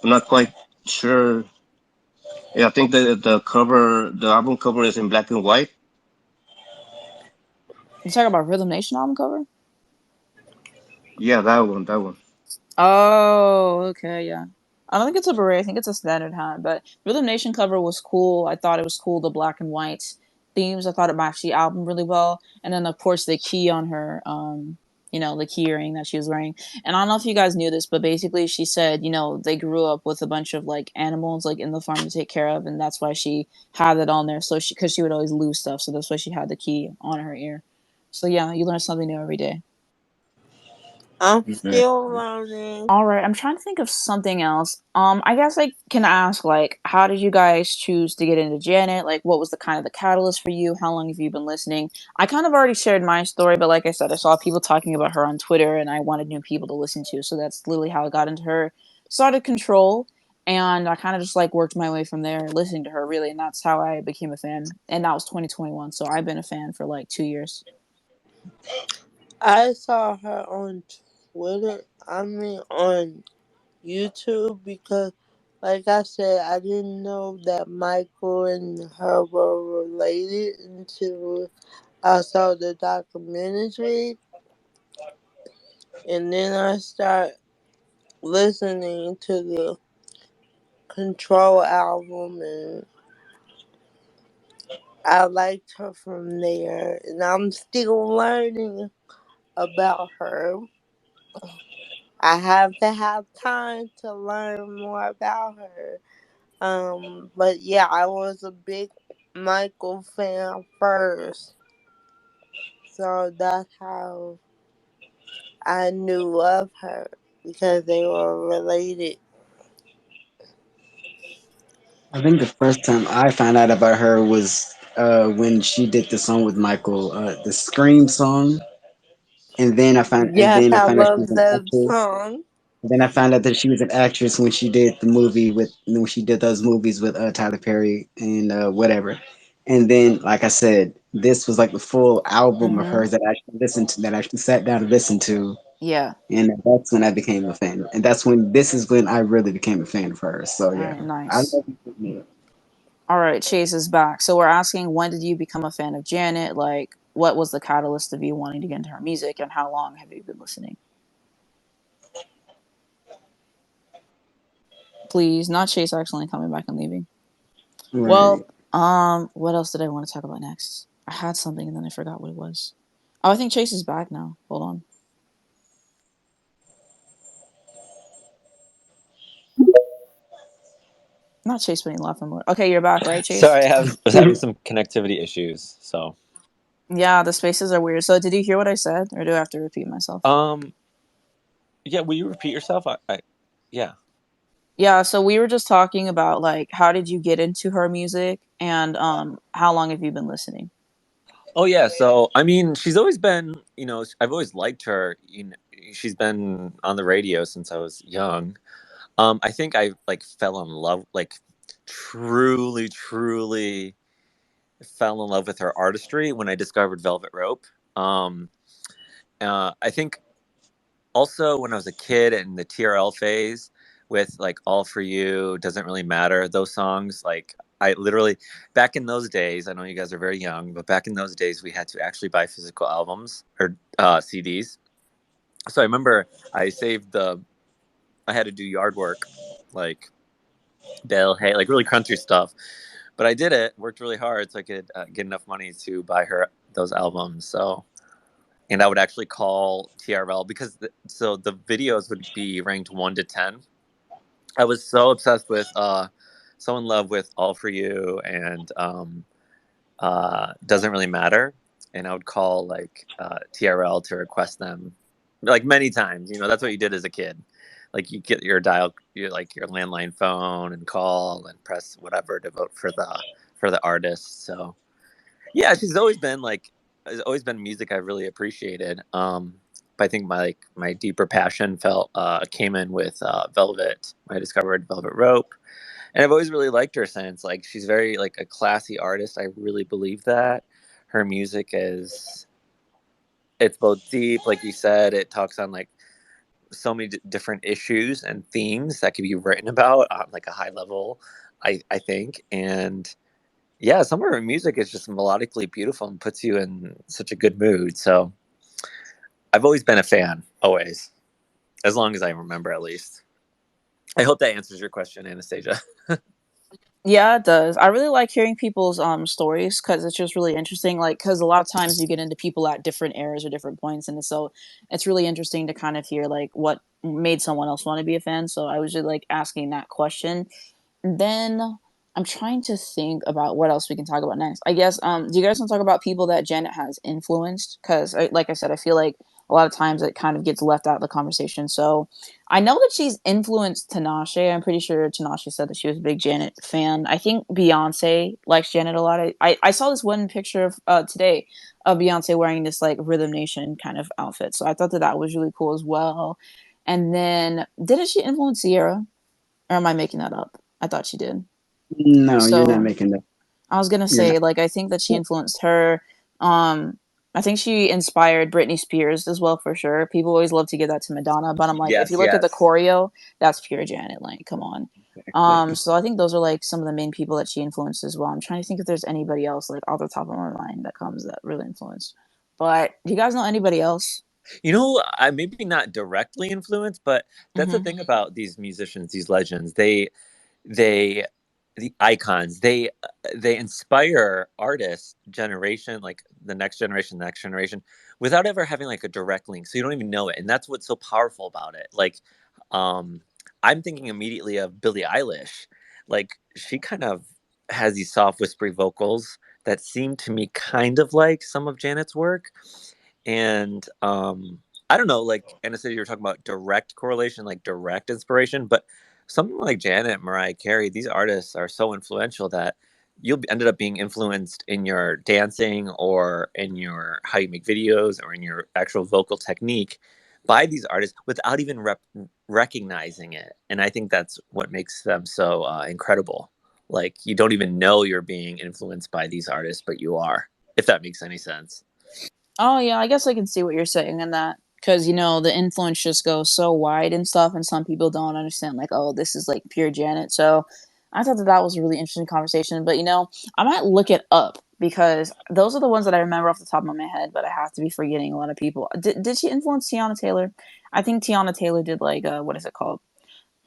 I'm not quite sure. Yeah, I think the album cover is in black and white. You talk about Rhythm Nation album cover? Yeah, that one. Oh, okay, yeah. I don't think it's a beret. I think it's a standard hat. But Rhythm Nation cover was cool. I thought it was cool. The black and white themes. I thought it matched the album really well. And then of course the key on her, the key earring that she was wearing. And I don't know if you guys knew this, but basically she said, they grew up with a bunch of like animals like in the farm to take care of, and that's why she had it on there. So because she would always lose stuff, so that's why she had the key on her ear. So yeah, you learn something new every day. I'm Right. still learning. All right, I'm trying to think of something else. I guess I can ask, like, how did you guys choose to get into Janet? Like, what was the kind of the catalyst for you? How long have you been listening? I kind of already shared my story, but like I said, I saw people talking about her on Twitter, and I wanted new people to listen to, so that's literally how I got into her. Started Control, and I kind of just like worked my way from there, listening to her really, and that's how I became a fan. And that was 2021, so I've been a fan for like 2 years. I saw her on Twitter. I mean, on YouTube because, like I said, I didn't know that Michael and her were related until I saw the documentary, and then I start listening to the Control album, and I liked her from there. And I'm still learning about her. I have to have time to learn more about her. But yeah, I was a big Michael fan first, so that's how I knew of her because they were related. I think the first time I found out about her was when she did the song with Michael, the Scream song, and Yes, then I I found out she love was an that actress. song. And then I found out that she was an actress when she did the movie with when she did those movies with Tyler Perry and whatever. And then, like I said, this was like the full album of Mm-hmm. hers that I actually listened to, that I actually sat down and listened to, Yeah. and that's when I became a fan. And this is when I really became a fan of hers. So All yeah, right. I Nice. love you. All right, Chase is back. So we're asking, when did you become a fan of Janet? Like, what was the catalyst of you wanting to get into her music, and how long have you been listening? Please, not Chase accidentally coming back and leaving. Right. Well, what else did I want to talk about next? I had something and then I forgot what it was. Oh, I think Chase is back now. Hold on. Not Chase, but he left more. Okay, you're back, right, Chase? Sorry, was having some connectivity issues. So, Yeah, the spaces are weird. So, did you hear what I said, or do I have to repeat myself? um, yeah. Will you repeat yourself? Yeah. Yeah, so we were just talking about like how did you get into her music, and how long have you been listening? Oh yeah. So I mean, she's always been. I've always liked her. She's been on the radio since I was young. I think I like fell in love, like truly fell in love with her artistry when I discovered Velvet Rope. Um, I think also when I was a kid in the TRL phase with like All For You, Doesn't Really Matter, those songs, like I literally, back in those days, I know you guys are very young, but back in those days, we had to actually buy physical albums or CDs. So I remember I had to do yard work, like bale hay, like really country stuff. But I did it, worked really hard so I could get enough money to buy her those albums. So, and I would actually call TRL because so the videos would be ranked 1 to 10. I was so obsessed with, so in love with All For You and Doesn't Really Matter. And I would call like TRL to request them like many times. You know, that's what you did as a kid. Like you get your landline phone and call and press whatever to vote for the artist. So yeah, she's always been like, has always been music I really appreciated. But I think my deeper passion came in with Velvet. I discovered Velvet Rope, and I've always really liked her since. Like she's very like a classy artist. I really believe that her music is, it's both deep, like you said. It talks on like so many different issues and themes that can be written about on like a high level. I think, and yeah, some of her music is just melodically beautiful and puts you in such a good mood. So I've always been a fan, always, as long as I remember, at least. I hope that answers your question, Anastasia. Yeah, it does. I really like hearing people's stories because it's just really interesting. Like, because a lot of times you get into people at different eras or different points, and so it's really interesting to kind of hear like what made someone else want to be a fan. So I was just like asking that question. Then I'm trying to think about what else we can talk about next. I guess do you guys want to talk about people that Janet has influenced? Because like I said, I feel like a lot of times it kind of gets left out of the conversation. So I know that she's influenced Tinashe. I'm pretty sure Tinashe said that she was a big Janet fan. I think Beyonce likes Janet a lot. I saw this one picture of today of Beyonce wearing this like Rhythm Nation kind of outfit. So I thought that that was really cool as well. And then didn't she influence Sierra? Or am I making that up? I thought she did. No, you're not So making that. I was gonna You're not. say, like, I think that she influenced her. Um, I think she inspired Britney Spears as well for sure. People always love to give that to Madonna, but I'm like, if you Yes, look at the yes. choreo, that's pure Janet. Like, come on. Exactly. So I think those are like some of the main people that she influenced as well. I'm trying to think if there's anybody else like off the top of my mind that comes that really influenced. But do you guys know anybody else? You know, I maybe not directly influenced, but that's the Mm-hmm. thing about these musicians, these legends. They the icons. They inspire artists generation, like the next generation, without ever having like a direct link. So you don't even know it, and that's what's so powerful about it. Like, um, I'm thinking immediately of Billie Eilish. Like she kind of has these soft, whispery vocals that seem to me kind of like some of Janet's work, and I don't know, like Anastasia, you were talking about direct correlation, like direct inspiration, but something like Janet, Mariah Carey, these artists are so influential that you'll ended up being influenced in your dancing or in your how you make videos or in your actual vocal technique by these artists without even recognizing it. And I think that's what makes them so incredible. Like you don't even know you're being influenced by these artists, but you are, if that makes any sense. Oh yeah, I guess I can see what you're saying in that because the influence just goes so wide and stuff, and some people don't understand like, oh, this is like pure Janet. So I thought that that was a really interesting conversation. But I might look it up because those are the ones that I remember off the top of my head. But I have to be forgetting a lot of people. Did she influence Tiana Taylor? I think Tiana Taylor did like what is it called?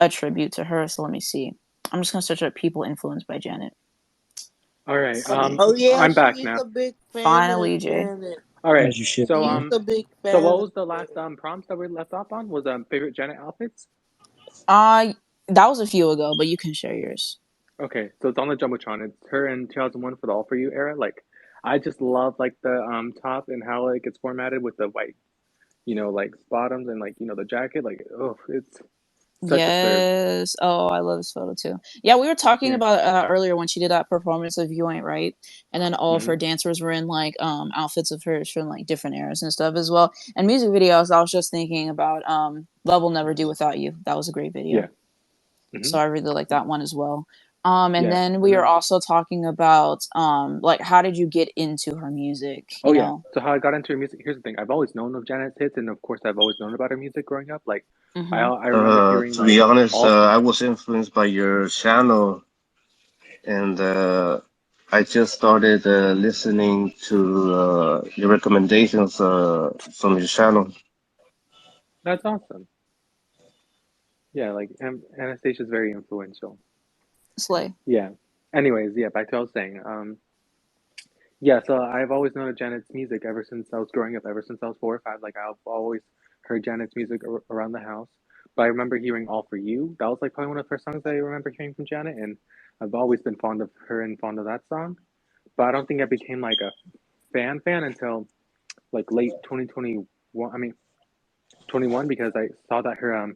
A tribute to her. So let me see. I'm just gonna search up people influenced by Janet. All Let's right. see. Oh yeah, I'm back she's now. a big fan Finally, of Jay. Janet. All right. As you should So She's be. a big so fan what of was the last Janet. prompts that we left off on? Was favorite Janet outfits? Uh that was a few ago, but you can share yours. Okay, so it's on the jumbotron. It's her in 2001 for the All For You era. Like, I just love like the top and how it gets formatted with the white, like bottoms and like the jacket. Like, oh, it's such a serve. Yes. Oh, I love this photo too. Yeah, we were talking Yeah. about earlier when she did that performance of "You Ain't Right," and then all of her Hmm. dancers were in like outfits of hers from like different eras and stuff as well. And music videos, I was just thinking about "Love Will Never Do Without You." That was a great video, Yeah. Hmm. so I really like that one as well. And Yeah, then and we are then also talking about like how did you get into her music, oh you yeah. know? So how I got into her music? Here's the thing. I've always known of Janet's hits, and of course, I've always known about her music growing up. Like, Mm-hmm. I remember hearing To be like honest, all. I was influenced by your channel, and I just started listening to your recommendations from your channel. That's awesome. Yeah, like Anastasia's very influential. Slay. Yeah. Anyways, yeah. Back to what I was saying. Yeah, so I've always known of Janet's music ever since I was growing up, ever since I was 4 or 5. Like I've always heard Janet's music around the house. But I remember hearing "All for You." That was like probably one of the first songs I remember hearing from Janet, and I've always been fond of her and fond of that song. But I don't think I became like a fan until like late 2021. I mean 21 because I saw that her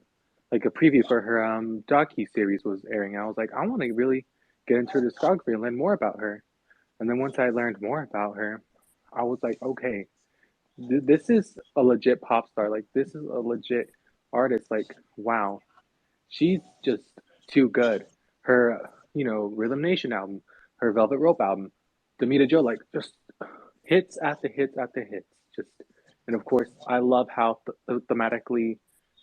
like a preview for her docu series was airing. I was like, I want to really get into her discography and learn more about her. And then once I learned more about her, I was like, okay, this is a legit pop star. Like, this is a legit artist. Like, wow, she's just too good. Her, Rhythm Nation album, her Velvet Rope album, Demita Joe, like, just hits after hits after hits. Just, and of course, I love how thematically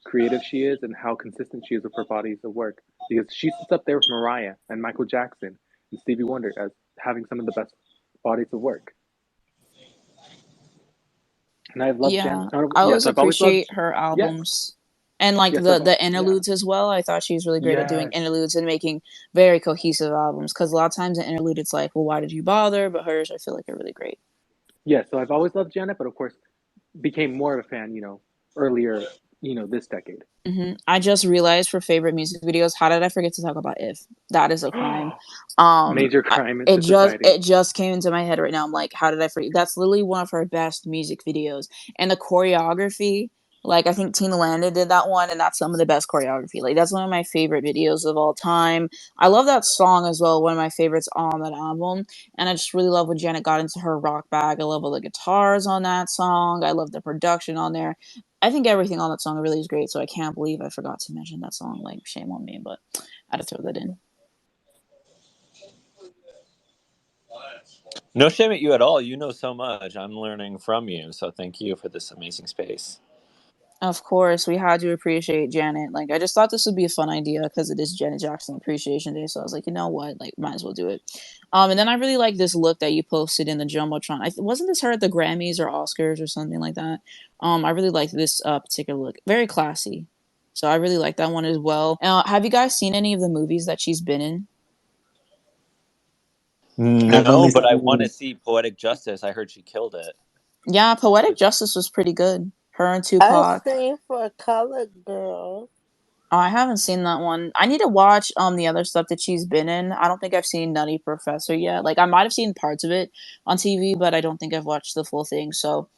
creative she is and how consistent she is with her bodies of work because she sits up there with Mariah and Michael Jackson and Stevie Wonder as having some of the best bodies of work. And I've loved Jan. Yeah, Oh, I yeah, always so I've always loved. appreciate her Yes, albums. And like yes, the yeah, interludes as well. I thought she was really great at doing yes, interludes and making very cohesive albums. Because a lot of times an interlude, it's like, well, why did you bother? But hers, I feel like are really great. yes. So I've always loved Janet, but of course became more of a fan, earlier, this decade. I just realized for favorite music videos, how did I forget to talk about If? That is a crime. Major crime in It just society. came into my head right now. I'm like, how did I forget? That's literally one of her best music videos, and the choreography. Like I think Tina Landon did that one, and that's some of the best choreography. Like that's one of my favorite videos of all time. I love that song as well. One of my favorites on that album, and I just really love when Janet got into her rock bag. I love all the guitars on that song. I love the production on there. I think everything on that song really is great. So I can't believe I forgot to mention that song. Like shame on me, but I had to throw that in. No shame at you at all. You know so much. I'm learning from you. So thank you for this amazing space. Of course, we had to appreciate Janet. Like, I just thought this would be a fun idea because it is Janet Jackson Appreciation Day. So I was like, you know what? Like, might as well do it. And then I really like this look that you posted in the jumbotron. Wasn't this her at the Grammys or Oscars or something like that? I really like this particular look. Very classy. So I really like that one as well. Have you guys seen any of the movies that she's been in? I've No, only but I want to seen. see Poetic Justice. I heard she killed it. Yeah, Poetic Did- Justice was pretty good. Her and I Tupac. sing for Colored Girl. Oh, I haven't seen that one. I need to watch the other stuff that she's been in. I don't think I've seen Nutty Professor yet. Like I might have seen parts of it on TV, but I don't think I've watched the full thing. So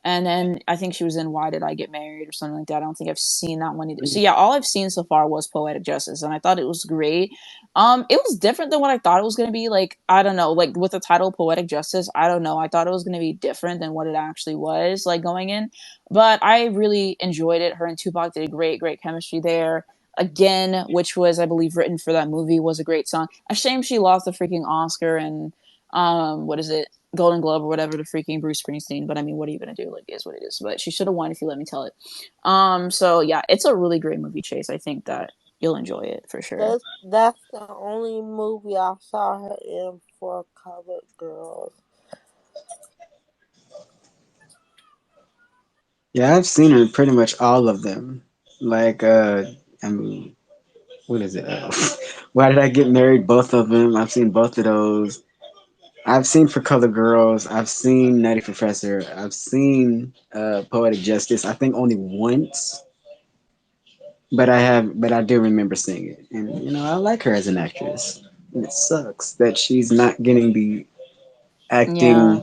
and then I think she was in Why Did I Get Married or something like that. I don't think I've seen that one either. So yeah, all I've seen so far was Poetic Justice, and I thought it was great. It was different than what I thought it was gonna be. Like I don't know, like with the title Poetic Justice, I don't know. I thought it was gonna be different than what it actually was, like going in. But I really enjoyed it. Her and Tupac did great chemistry there. Again, which was I believe written for that movie, was a great song. A shame she lost the freaking Oscar and what is it? Golden Globe or whatever to freaking Bruce Springsteen. But I mean, what are you gonna do? Like, it is what it is. But she should have won if you let me tell it. So yeah, it's a really great movie, Chase. I think that you'll enjoy it for sure. That's the only movie I saw her in for Colored Girls. Yeah, I've seen her pretty much all of them. Like, I mean, what is it? Why did I get married? Both of them. I've seen both of those. I've seen For Color Girls. I've seen Nutty Professor. I've seen Poetic Justice. I think only once, but I do remember seeing it. And I like her as an actress. And it sucks that she's not getting the acting Yeah,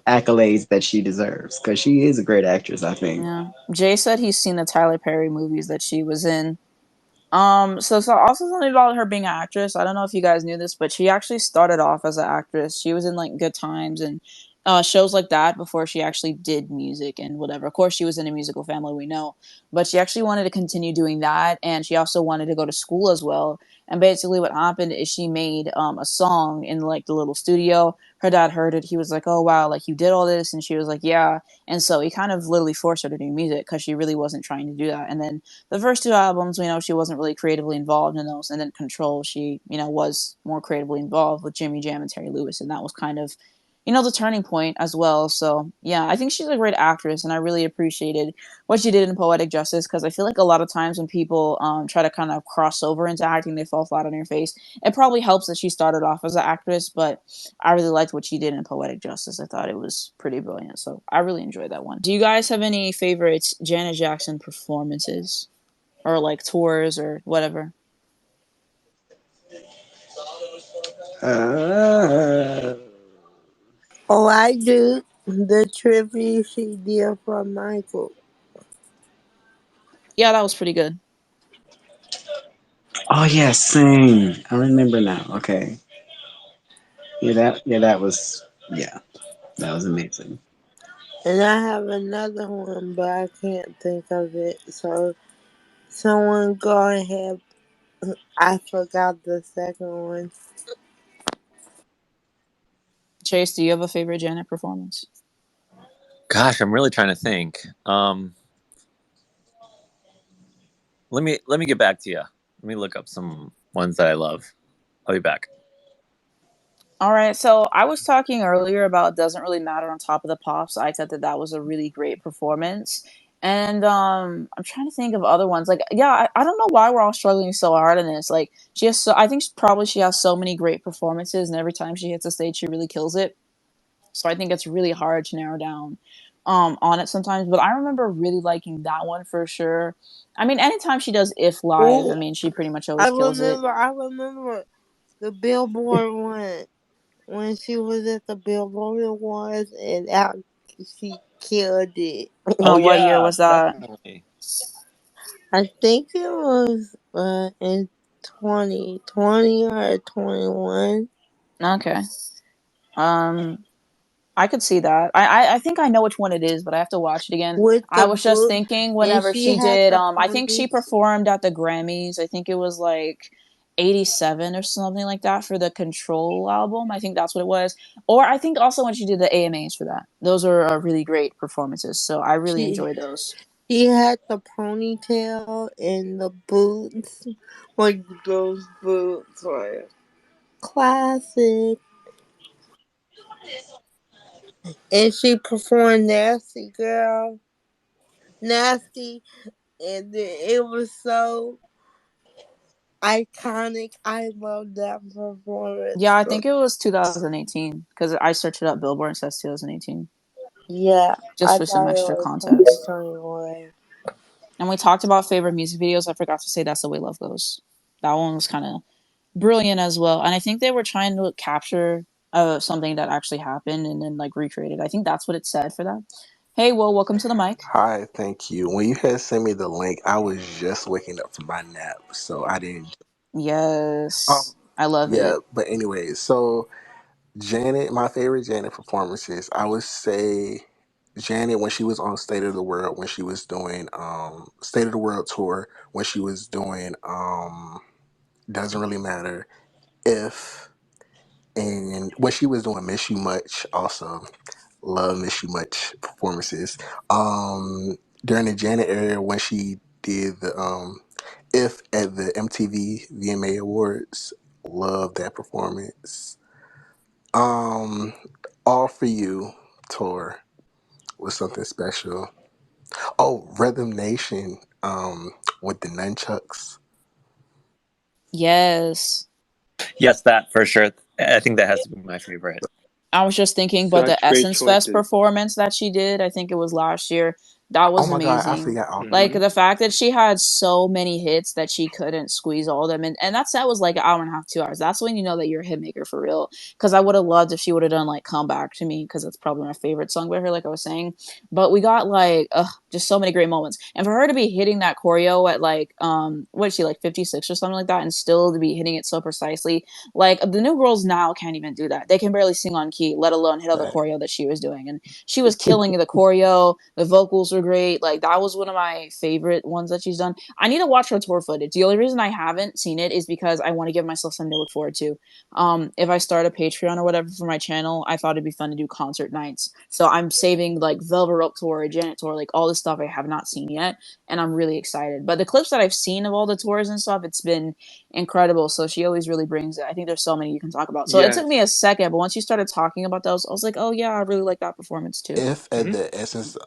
accolades that she deserves because she is a great actress. I think. yeah. Jay said he's seen the Tyler Perry movies that she was in. So also something about her being an actress. I don't know if you guys knew this, but she actually started off as an actress. She was in like Good Times and shows like that before she actually did music and whatever. Of course, she was in a musical family, we know, but she actually wanted to continue doing that, and she also wanted to go to school as well. And basically, what happened is she made a song in like the little studio. Her dad heard it. He was like, "Oh wow, like you did all this," and she was like, "Yeah." And so he kind of literally forced her to do music because she really wasn't trying to do that. And then the first two albums, she wasn't really creatively involved in those. And then Control, she, was more creatively involved with Jimmy Jam and Terry Lewis. And that was kind of, the turning point as well. So, yeah, I think she's a great actress. And I really appreciated what she did in Poetic Justice because I feel like a lot of times when people try to kind of cross over into acting, they fall flat on their face. It probably helps that she started off as an actress, but I really liked what she did in Poetic Justice. I thought it was pretty brilliant. So I really enjoyed that one. Do you guys have any favorites Janet Jackson performances? Or like tours or whatever? Uh, Oh, I do. The tribute she did for Michael. Yeah, that was pretty good. oh yeah, sing. I remember now. Okay. Yeah, that was yeah, that was amazing. And I have another one, but I can't think of it. So someone go ahead. I forgot the second one. Chase, do you have a favorite Janet performance? Gosh, I'm really trying to think. Let me get back to you. Let me look up some ones that I love. I'll be back. All right, so I was talking earlier about Doesn't Really Matter on Top of the Pops. I thought that that was a really great performance. And I'm trying to think of other ones. Like, yeah, I don't know why we're all struggling so hard in this. Like, she has so, I think probably she has so many great performances, and every time she hits a stage, she really kills it. So I think it's really hard to narrow down on it sometimes. But I remember really liking that one for sure. I mean, anytime she does If live, I Oh, mean, she pretty much I always kills it. remember. I remember the Billboard one when she was at the Billboard Awards and out she killed it. Oh What year yeah, was that? definitely. I think it was in 2020 or 21 Okay. Um, I could see that. I think I know which one it is, but I have to watch it again. with I the was just book, thinking and whenever she she had did the I think she ponytail. performed at the Grammys. I think it was like 87 or something like that for the Control album. I think that's what it was. Or I think also when she did the AMAs for that. Those are really great performances. So I really She enjoyed those. He had the ponytail and the boots. Like those boots were classic. And she performed Nasty Girl. Nasty. And it was so iconic. I love that Yeah, performance. I think it was 2018 because I searched it up Billboard and it says 2018 Yeah, just I for some thought it extra was context. 2021. And we talked about favorite music videos. I forgot to say That's the Way Love Goes. That one was kind of brilliant as well. And I think they were trying to capture something that actually happened and then like recreate it. I think that's what it said for that. Hey, Will, welcome to the mic. Hi, thank you. When you had sent me the link, I was just waking up from my nap, so I didn't. Um, Yes, I love yeah, it. but anyway, so Janet, my favorite Janet performances, I would say Janet when she was on State of the World, when she was doing State of the World tour, when she was doing Doesn't Really Matter If, and when she was doing Miss You Much also. Love Miss You Much performances. During the Janet era when she did the If at the MTV VMA Awards, love that performance. Um, All for You tour was something special. Oh, Rhythm Nation, with the nunchucks. Yes. Yes, that for sure. I think that has to be my favorite. I was just thinking, but the Such great Essence Fest choices. performance that she did, I think it was last year, that Oh was my god, I amazing. forgot all Like Hmm. the fact that she had so many hits that she couldn't squeeze all of them in, and that set was like an hour and a half, 2 hours. That's when you know that you're a hit maker for real. Because I would have loved if she would have done like "Come Back to Me" because that's probably my favorite song by her, like I was saying. But we got like just so many great moments, and for her to be hitting that choreo at like what is she like 56 or something like that, and still to be hitting it so precisely, like the new girls now can't even do that. They can barely sing on key, let alone hit all the that. choreo that she was doing. And she was killing the choreo. The vocals were great. Like that was one of my favorite ones that she's done. I need to watch her tour footage. The only reason I haven't seen it is because I want to give myself something to look forward to. If I start a Patreon or whatever for my channel, I thought it'd be fun to do concert nights. So I'm saving like Velvet Rope tour, Janet tour, like all this stuff I have not seen yet, and I'm really excited. But the clips that I've seen of all the tours and stuff, it's been incredible. So she always really brings it. I think there's so many you can talk about. So it took Yes. me a second, but once you started talking about those, I was like, oh yeah, I really like that performance too. If at Hmm. the Essence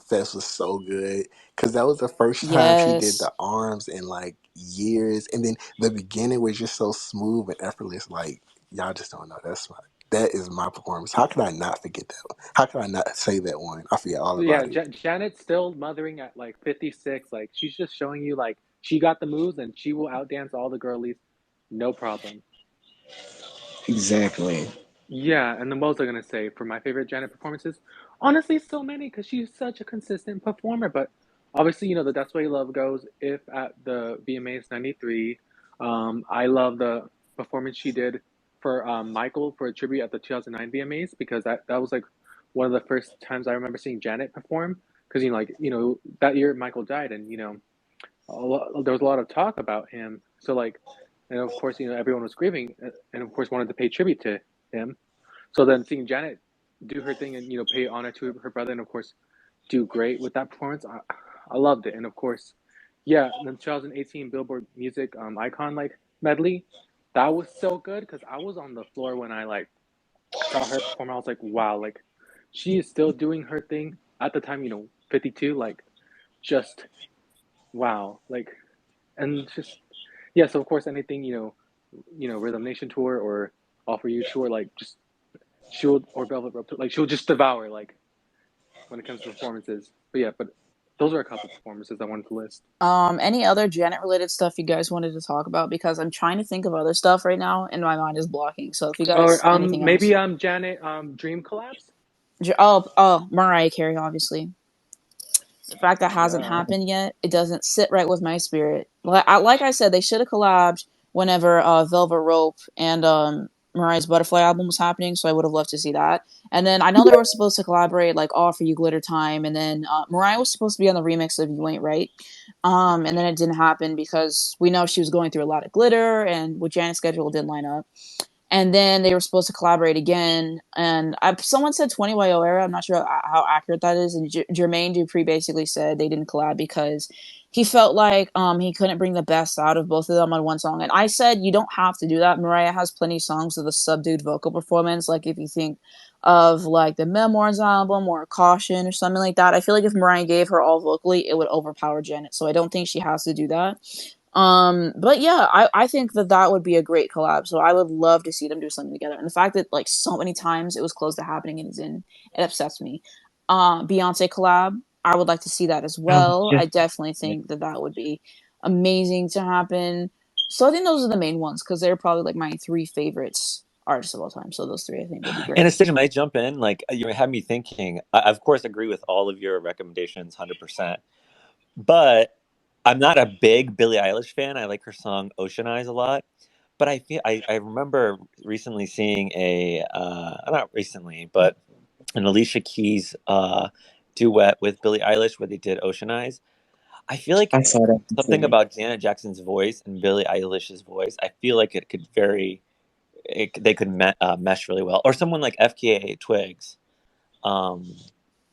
Fest was so good because that was the first time she did Yes. the arms in like years, and then the beginning was just so smooth and effortless. Like y'all just don't know. That is my performance. How could I not forget that? How could I not say that one? I forget all Yeah, about it. Janet's still mothering at like 56. Like she's just showing you like she got the moves and she will outdance all the girlies, no problem. Exactly. Yeah, and then what was I gonna say for my favorite Janet performances? Honestly, so many because she's such a consistent performer. But obviously, the That's Way Love Goes. If at the VMAs '93, I love the performance she did for Michael for a tribute at the 2009 VMAs because that was like one of the first times I remember seeing Janet perform. Because that year Michael died, and there was a lot of talk about him. So like, and of course, everyone was grieving, and of course wanted to pay tribute to him. So then seeing Janet do her thing and pay honor to her brother, and of course do great with that performance, I loved it. And of course, yeah, the 2018 Billboard Music Icon like medley, that was so good because I was on the floor when I like saw her perform. I was like, wow, like she is still doing her thing at the time. 52, like just wow, like and just yeah. So of course, anything Rhythm Nation tour or All For You tour, like just she'll or Velvet Rope, like she'll just devour like when it comes to performances. But yeah, but those are a couple performances I wanted to list. Any other Janet related stuff you guys wanted to talk about? Because I'm trying to think of other stuff right now and my mind is blocking. So if you Or guys anything else. maybe Janet Dream collapse. Oh, Mariah Carey, obviously. The fact that hasn't Yeah, happened yet, it doesn't sit right with my spirit. Like I said, they should have collabed whenever Velvet Rope and Mariah's Butterfly album was happening, so I would have loved to see that. And then I know they were supposed to collaborate like All For You Glitter Time, and then Mariah was supposed to be on the remix of You Ain't Right. And then it didn't happen because we know she was going through a lot of glitter, and with Janet's schedule, it didn't line up. And then they were supposed to collaborate again. And someone said 20YO era. I'm not sure how accurate that is. And Jermaine Dupri basically said they didn't collab because he felt like he couldn't bring the best out of both of them on one song. And I said you don't have to do that. Mariah has plenty of songs with a subdued vocal performance. Like if you think of like the Memoirs album or Caution or something like that, I feel like if Mariah gave her all vocally, it would overpower Janet. So I don't think she has to do that. But yeah, I think that would be a great collab. So I would love to see them do something together. And the fact that like so many times it was close to happening and it upsets me. Beyonce collab, I would like to see that as I was well. I just definitely think that would be amazing to happen. So I think those are the main ones because they're probably like my three favorites artists of all time. So those three I think would be great. Anastasia, may I jump in? Like you had me thinking. I of course agree with all of your recommendations, 100%. But I'm not a big Billie Eilish fan. I like her song "Ocean Eyes" a lot. But I remember recently seeing not recently, but an Alicia Keys duet with Billie Eilish where they did "Ocean Eyes." I feel like I saw that something too. about Janet Jackson's voice and Billie Eilish's voice. I feel like they could mesh really well, or someone like FKA Twigs. Um,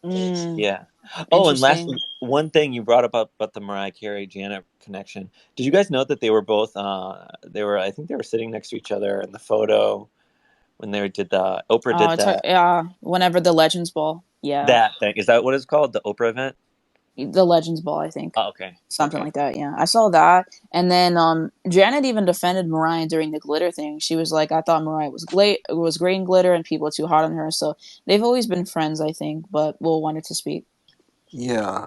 Mm, yeah. Oh, and last interesting. one thing you brought up about the Mariah Carey Janet connection. Did you guys know that they were both? I think they were sitting next to each other in the photo when they did the Oprah did Yeah. Whenever the Legends Ball, yeah. that thing. Is that what it's called? The Oprah event? The Legends Ball, I think. Oh, okay. Something Okay. like that, yeah. I saw that. And then Janet even defended Mariah during the glitter thing. She was like, I thought Mariah was great in glitter and people were too hot on her. So they've always been friends, I think, but Will wanted to speak. Yeah.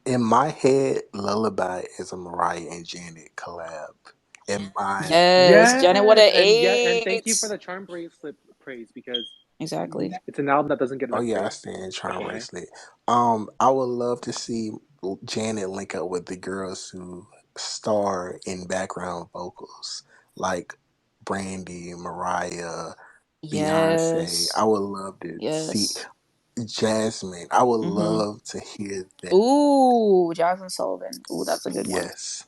In my head, Lullaby is a Mariah and Janet collab. In my Yes, Janet would yes, have and thank you for ate. the charm bracelet praise because Exactly. it's an album that doesn't get Oh enough yeah, I praise. stand Charm FYI. Bracelet. I would love to see Janet link up with the girls who star in background vocals, like Brandy, Mariah, Beyonce. Yes. I would love to see. Yes. Jasmine. I would Mm-hmm. love to hear that. Ooh, Jasmine Sullivan. Ooh, that's a good one. Yes.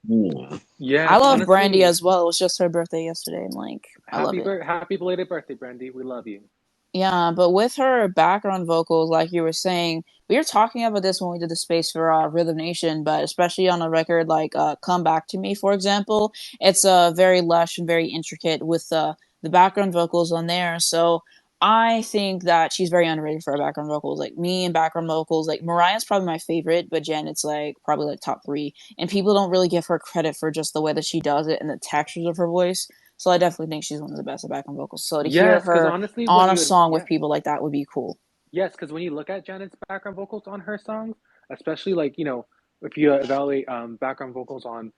Yeah. I Yes, love Brandy honestly, as well. It was just her birthday yesterday, and like, I love it. happy belated birthday, Brandy. We love you. Yeah, but with her background vocals, like you were saying, we were talking about this when we did the space for Rhythm Nation, but especially on a record like "Come Back to Me," for example, it's very lush and very intricate with the background vocals on there. So I think that she's very underrated for her background vocals. Like me and background vocals, like Mariah's probably my favorite, but Janet's like probably like top three. And people don't really give her credit for just the way that she does it and the textures of her voice. So I definitely think she's one of the best at background vocals. So to hear Yes, because her honestly, on a song with people like that would be cool. when you look at Janet's background vocals on her songs, especially like if you evaluate background vocals on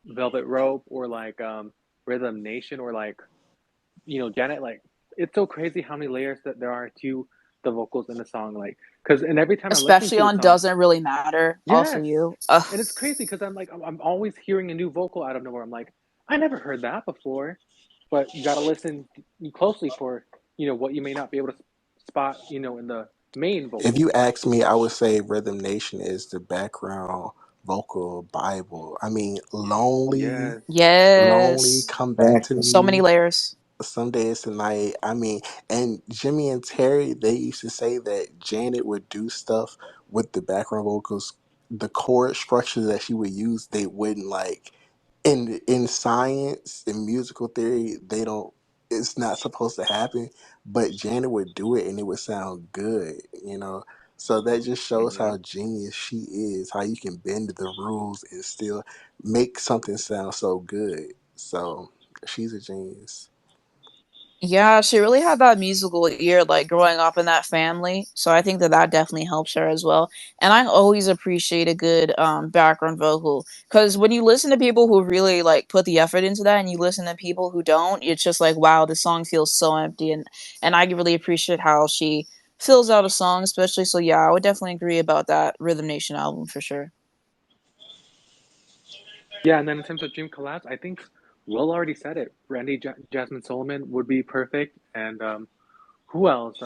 Velvet Rope or like Rhythm Nation or like Janet, like it's so crazy how many layers that there are to the vocals in the song, like because and every time I'm listening Especially to the on song, Doesn't Really Matter, All For yes, You. Ugh. and it's crazy because I'm always hearing a new vocal out of nowhere. I'm like, I never heard that before, but you got to listen closely for what you may not be able to spot in the main If vocal. you ask me, I would say Rhythm Nation is the background vocal Bible. I mean, lonely, Yes. lonely, Yes. come back to Exactly. So many me. layers. Some days tonight. I mean, and Jimmy and Terry, they used to say that Janet would do stuff with the background vocals, the chord structure that she would use, they wouldn't like. In science, in musical theory, they don't. It's not supposed to happen, but Janet would do it, and it would sound good. So that just shows Yeah. how genius she is. How you can bend the rules and still make something sound so good. So she's a genius. Yeah, she really had that musical ear, like growing up in that family. So I think that that definitely helps her as well. And I always appreciate a good background vocal because when you listen to people who really like put the effort into that, and you listen to people who don't, it's just like wow, the song feels so empty. And I really appreciate how she fills out a song, especially. So yeah, I would definitely agree about that Rhythm Nation album for sure. Yeah, and then in terms of dream collabs, I think Will already said it. Jasmine Solomon would be perfect, and who else?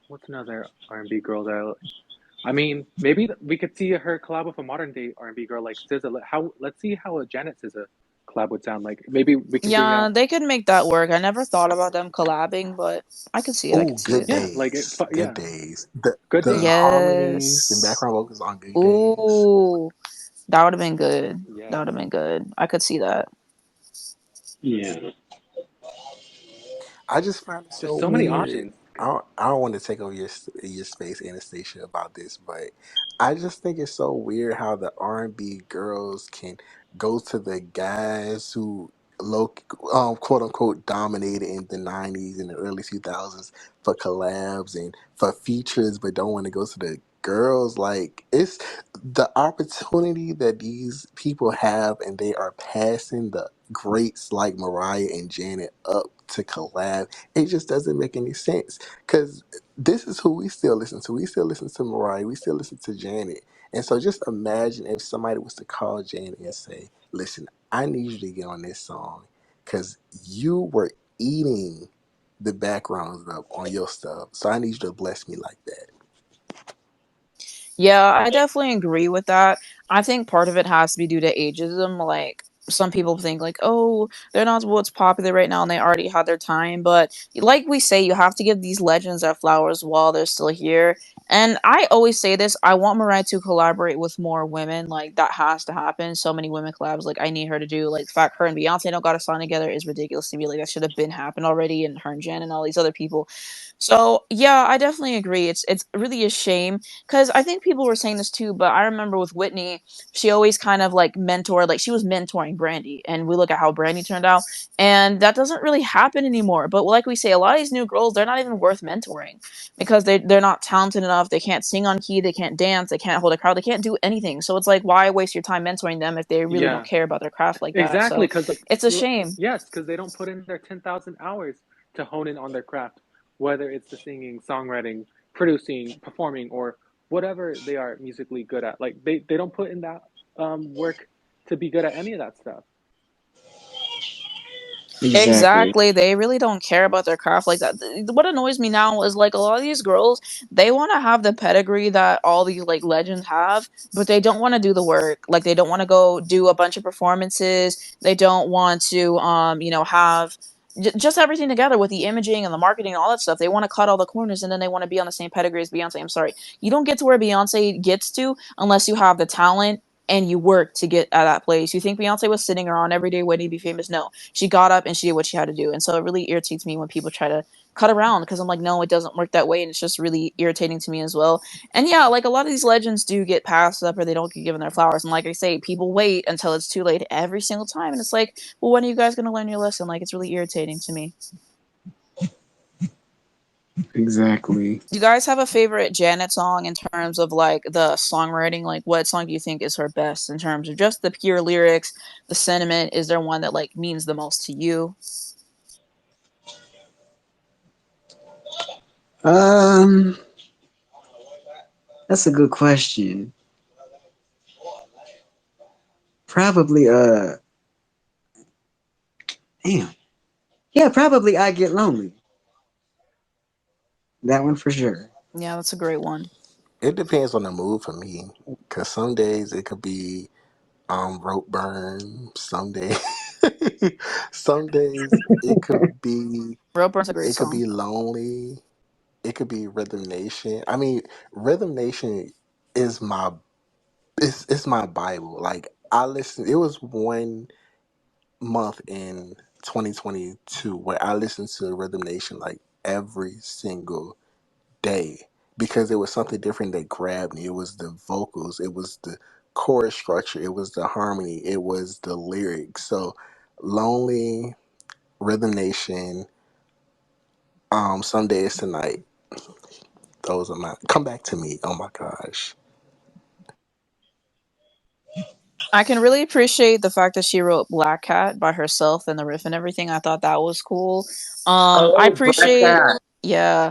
What's another R&B girl that I mean, maybe we could see her collab with a modern day R&B girl like SZA. Let's see how a Janet SZA collab would sound like. Maybe we can bring Yeah, out they could make that work. I never thought about them collabing, but I could see it. I Oh, could see good it. yeah, days, good yeah, days. The good the days. harmonies and Yes. background vocals on good days. Ooh, that would have been good. That Yes, would have been good. I could see that. Yeah. I just find it so just so many weird. options. I don't want to take over your space, Anastasia, about this, but I just think it's so weird how the R&B girls can go to the guys who low quote unquote dominated in the '90s and the early 2000s for collabs and for features, but don't want to go to the girls. Like it's the opportunity that these people have, and they are passing the greats like Mariah and Janet up to collab. It just doesn't make any sense because this is who we still listen to. We still listen to Mariah. We still listen to Janet. And so just imagine if somebody was to call Janet and say, listen, I need you to get on this song because you were eating the backgrounds up on your stuff. So I need you to bless me like that. Yeah, I definitely agree with that. I think part of it has to be due to ageism. Like some people think like, oh, they're not what's popular right now and they already had their time. But like we say, you have to give these legends their flowers while they're still here. And I always say this, I want Mariah to collaborate with more women. Like that has to happen. So many women collabs, like I need her to do. Like the fact her and Beyonce don't got a song together is ridiculous to me. Like that should have been happened already, and her and Jen and all these other people. So yeah, I definitely agree. It's really a shame because I think people were saying this too, but I remember with Whitney, she always kind of like mentored, like she was mentoring Brandy, and we look at how Brandy turned out, and that doesn't really happen anymore. But like we say, a lot of these new girls, they're not even worth mentoring because they're not talented enough. They can't sing on key, they can't dance, they can't hold a crowd, they can't do anything. So it's like, why waste your time mentoring them if they really don't Yeah, care about their craft like that? exactly. So Because like, it's a shame. yes, because they don't put in their 10,000 hours to hone in on their craft, whether it's the singing, songwriting, producing, performing, or whatever they are musically good at. Like they don't put in that work to be good at any of that stuff. Exactly. Exactly. They really don't care about their craft like that. What annoys me now is like a lot of these girls, they want to have the pedigree that all these like legends have, but they don't want to do the work. Like they don't want to go do a bunch of performances. They don't want to have just everything together with the imaging and the marketing and all that stuff. They want to cut all the corners and then they want to be on the same pedigree as Beyonce. I'm sorry. You don't get to where Beyonce gets to unless you have the talent and you work to get at that place. You think Beyonce was sitting around every day waiting to be famous? No, she got up and she did what she had to do. And so it really irritates me when people try to cut around because I'm like, no, it doesn't work that way. And it's just really irritating to me as well. And yeah, like a lot of these legends do get passed up or they don't get given their flowers. And like I say, people wait until it's too late every single time. And it's like, well, when are you guys going to learn your lesson? Like, it's really irritating to me. Exactly. Do you guys have a favorite Janet song in terms of like the songwriting? Like, what song do you think is her best in terms of just the pure lyrics, the sentiment? Is there one that like means the most to you? Um, that's a good question. Probably damn. Yeah, probably I Get Lonely. That one for sure. Yeah, that's a great one. It depends on the mood for me, because some days it could be rope burn. Some days, some days Rope Burn's a great it could song. be lonely. It could be Rhythm Nation. I mean, Rhythm Nation is my it's my Bible. Like I listen. It was 1 month in 2022 where I listened to Rhythm Nation like every single day because it was something different that grabbed me. It was the vocals, it was the chorus structure, it was the harmony, it was the lyrics. So Lonely, Rhythm Nation, Some Days Tonight, those are my Come Back to Me. Oh my gosh. I can really appreciate the fact that she wrote Black Cat by herself and the riff and everything. I thought that was cool. I Oh, Black appreciate, Cat. yeah,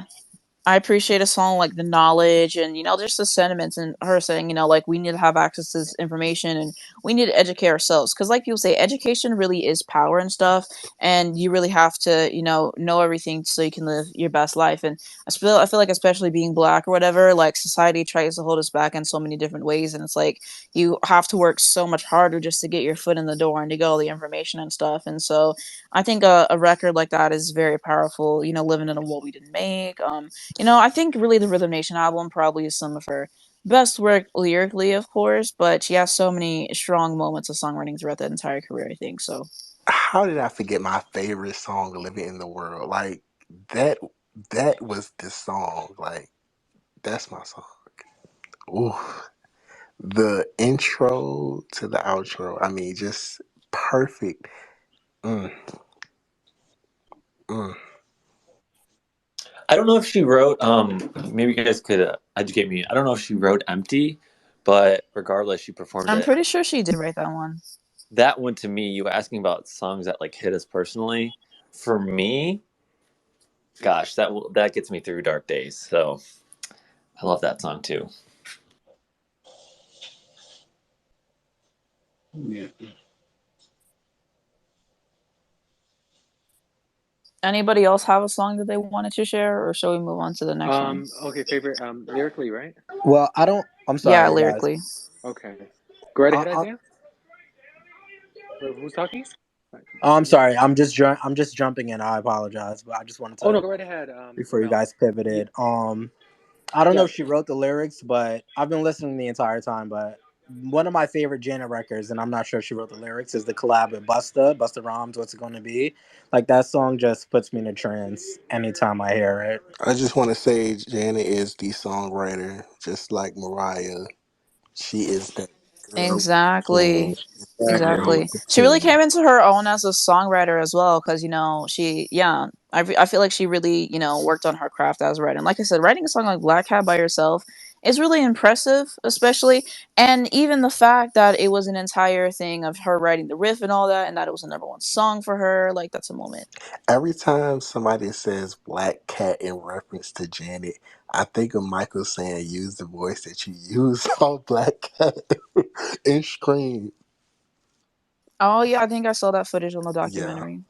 I appreciate a song like the knowledge and just the sentiments and her saying like we need to have access to this information and we need to educate ourselves because like people say education really is power and stuff and you really have to know everything so you can live your best life and I feel like especially being black or whatever like society tries to hold us back in so many different ways and it's like you have to work so much harder just to get your foot in the door and to get all the information and stuff and so I think a record like that is very powerful living in a world we didn't make I think really the Rhythm Nation album probably is some of her best work lyrically, of course, but she has so many strong moments of songwriting throughout that entire career, I think. So How did I forget my favorite song, Living in the World? Like that that was the song. Like that's my song. Ooh. The intro to the outro, I mean, just perfect. Mm, mm. I don't know if she wrote. Maybe you guys could educate me. I don't know if she wrote "Empty," but regardless, she performed I'm it. pretty sure she did write that one. That one to me, you were asking about songs that like hit us personally. For me, gosh, that gets me through dark days. So I love that song too. Yeah. Anybody else have a song that they wanted to share, or shall we move on to the next one? Okay, favorite lyrically, right? Well, I don't. I'm Yeah, sorry, guys. lyrically. Okay. Go right I, ahead, I, Isaiah. Who's talking? I'm sorry. I'm just jumping in. I apologize, but I just wanted Oh to no, go right ahead. before you Mel. guys Yeah, pivoted. I don't know yeah. if she wrote the lyrics, but I've been listening the entire time. But one of my favorite Janet records, and I'm not sure if she wrote the lyrics, is the collab with Busta Rhymes. What's it going to be? Like that song just puts me in a trance anytime I hear it. I just want to say Janet is the songwriter, just like Mariah. She is that girl with the pen. Exactly. That girl Exactly. Exactly. with the She really pen. came into her own as a songwriter as well, because I feel like she really worked on her craft as a writer. And like I said, writing a song like Black Hat by yourself is really impressive, especially, and even the fact that it was an entire thing of her writing the riff and all that, and that it was a number one song for her. Like that's a moment. Every time somebody says Black Cat in reference to Janet, I think of Michael saying, use the voice that you use on Black Cat and scream. Oh yeah, I think I saw that footage on the Yeah. documentary.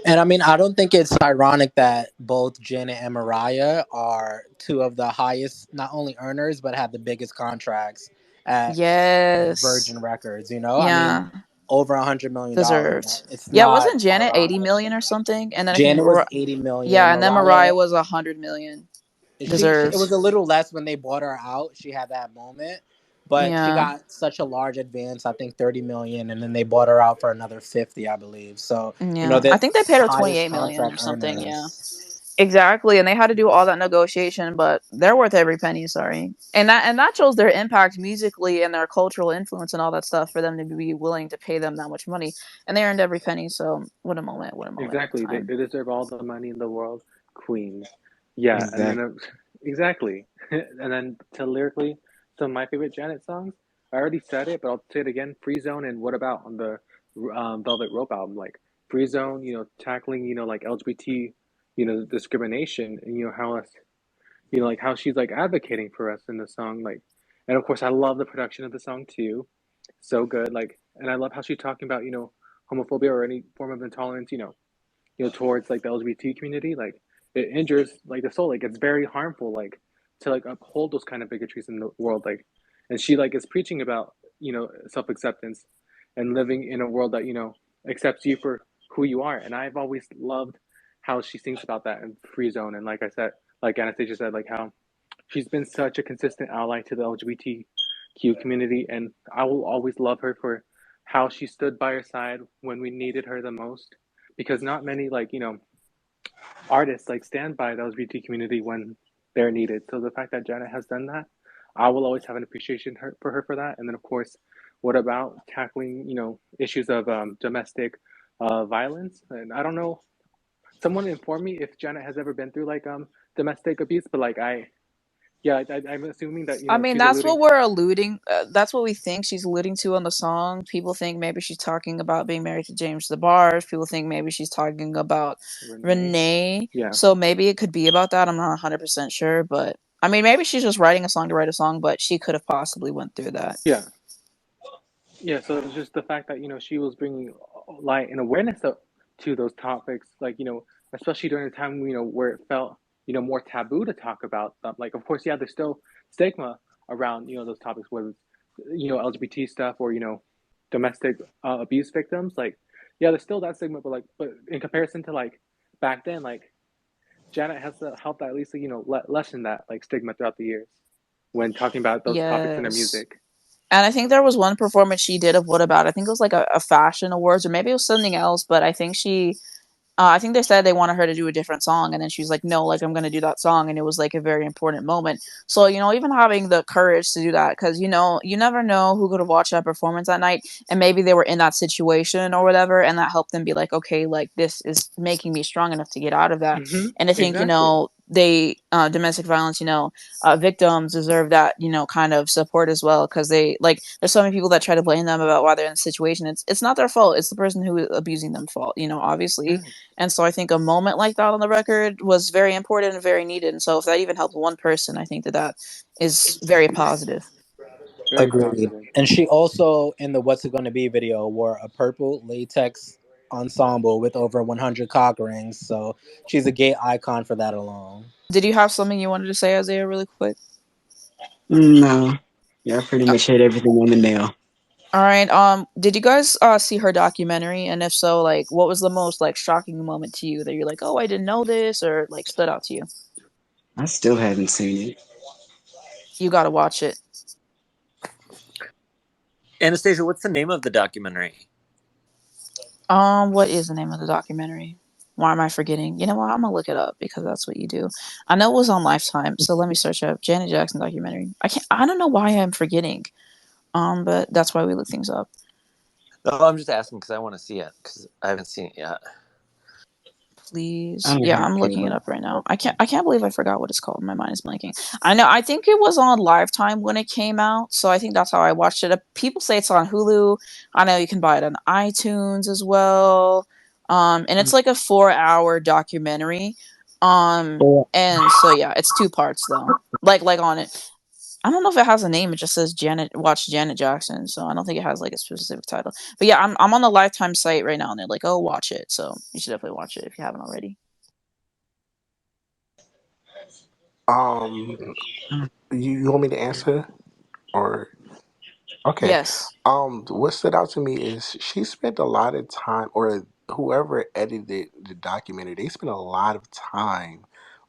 And I mean, I don't think it's ironic that both Janet and Mariah are two of the highest, not only earners, but have the biggest contracts at Yes. Virgin Records. You know, I mean, Yeah. over $100 million. Deserved. It's Yeah, not wasn't Janet 80 ironic. million or something? And then I think Janet was 80 million. yeah, and then Mariah Mariah, was 100 million. it was Deserved. a little less when they bought her out. She had that moment, but she Yeah. got such a large advance. I think 30 million, and then they bought her out for another 50, I believe. So Yeah. I the think they paid her highest 28 million or contract something. Yeah. earners. Exactly, and they had to do all that negotiation, but they're worth every penny, sorry. And that shows their impact musically and their cultural influence and all that stuff for them to be willing to pay them that much money. And they earned every penny, so what a moment in Exactly. They, time. they deserve all the money in the world. Queens. Yeah, and then Exactly. exactly. And then to lyrically, some of my favorite Janet songs. I already said it, but I'll say it again. Free Zone and What About on the Velvet Rope album. Like Free Zone, tackling, like LGBT, discrimination, and how us, like how she's like advocating for us in the song. Like, and of course, I love the production of the song too. So good. Like, and I love how she's talking about, homophobia or any form of intolerance, towards like the LGBT community, like it injures like the soul, like it's very harmful, like to like uphold those kind of bigotries in the world, like, and she like is preaching about self acceptance and living in a world that accepts you for who you are, and I've always loved how she thinks about that in Free Zone, and like I said, like Anastasia said, like how she's been such a consistent ally to the LGBTQ community, and I will always love her for how she stood by her side when we needed her the most. Because not many like artists like stand by the LGBT community when they're needed. So the fact that Janet has done that, I will always have an appreciation for her for that. And then of course, what about tackling issues of domestic violence? And I don't know, someone inform me if Janet has ever been through like domestic abuse, but like I'm assuming that I mean, she's that's what alluding we're alluding. That's what we think she's alluding to in the song. People think maybe she's talking about being married to James the Bars. People think maybe she's talking about Renee. Renee. Yeah, So maybe it could be about that. I'm not 100% sure, but I mean, maybe she's just writing a song to write a song, but she could have possibly went through that. yeah. Yeah, so it's just the fact that she was bringing light and awareness to those topics, like especially during a time where it felt more taboo to talk about them. Like, of course, yeah, there's still stigma around those topics, whether it's LGBT stuff or domestic abuse victims. Like, yeah, there's still that stigma, but in comparison to like back then, like Janet has helped at least lessen that like stigma throughout the years when talking about those topics in her Yes. music. And I think there was one performance she did of What About? I think it was like a fashion awards or maybe it was something else, but I think they said they wanted her to do a different song, and then she was like, "No, like I'm gonna do that song," and it was like a very important moment. So even having the courage to do that, because you never know who could have watched that performance that night, and maybe they were in that situation or whatever, and that helped them be like, "Okay, like this is making me strong enough to get out of that." And I think Exactly. they domestic violence, victims deserve that kind of support as well, because they like there's so many people that try to blame them about why they're in the situation. It's not their fault. It's the person who is abusing them fault. Obviously, Yeah, and so I think a moment like that on the record was very important and very needed. And so if that even helped one person, I think that is very positive. very Agreed. positive. And she also, in the What's It Gonna Be video, wore a purple latex ensemble with over 100 cock rings. So she's a gay icon for that alone. Did you have something you wanted to say, Isaiah, really quick? No, yeah, I pretty much hit everything on the nail. All right. Did you guys see her documentary? And if so, like, what was the most like shocking moment to you that you're like, oh, I didn't know this, or like stood out to you? I still haven't seen it. You got to watch it. Anastasia, what's the name of the documentary? What is the name of the documentary? Why am I forgetting? You know what? I'm gonna look it up because that's what you do. I know it was on Lifetime, so let me search up Janet Jackson documentary. I can't. I don't know why I'm forgetting. But that's why we look things up. Oh, I'm just asking because I want to see it because I haven't seen it yet. I Please, don't yeah, have I'm looking it cable. up right now. I can't believe I forgot what it's called. My mind is blanking. I know. I think it was on Lifetime when it came out, so I think that's how I watched it. People say it's on Hulu. I know you can buy it on iTunes as well. And it's like a 4-hour documentary. Four, And so yeah, it's two parts though. Like on it. I don't know if it has a name. It just says Janet. Watch Janet Jackson. So I don't think it has like a specific title. But yeah, I'm on the Lifetime site right now, and they're like, oh, watch it. So you should definitely watch it if you haven't already. Um, you want me to answer or okay? Yes, What stood out to me is she spent a lot of time, or whoever edited the documentary, they spent a lot of time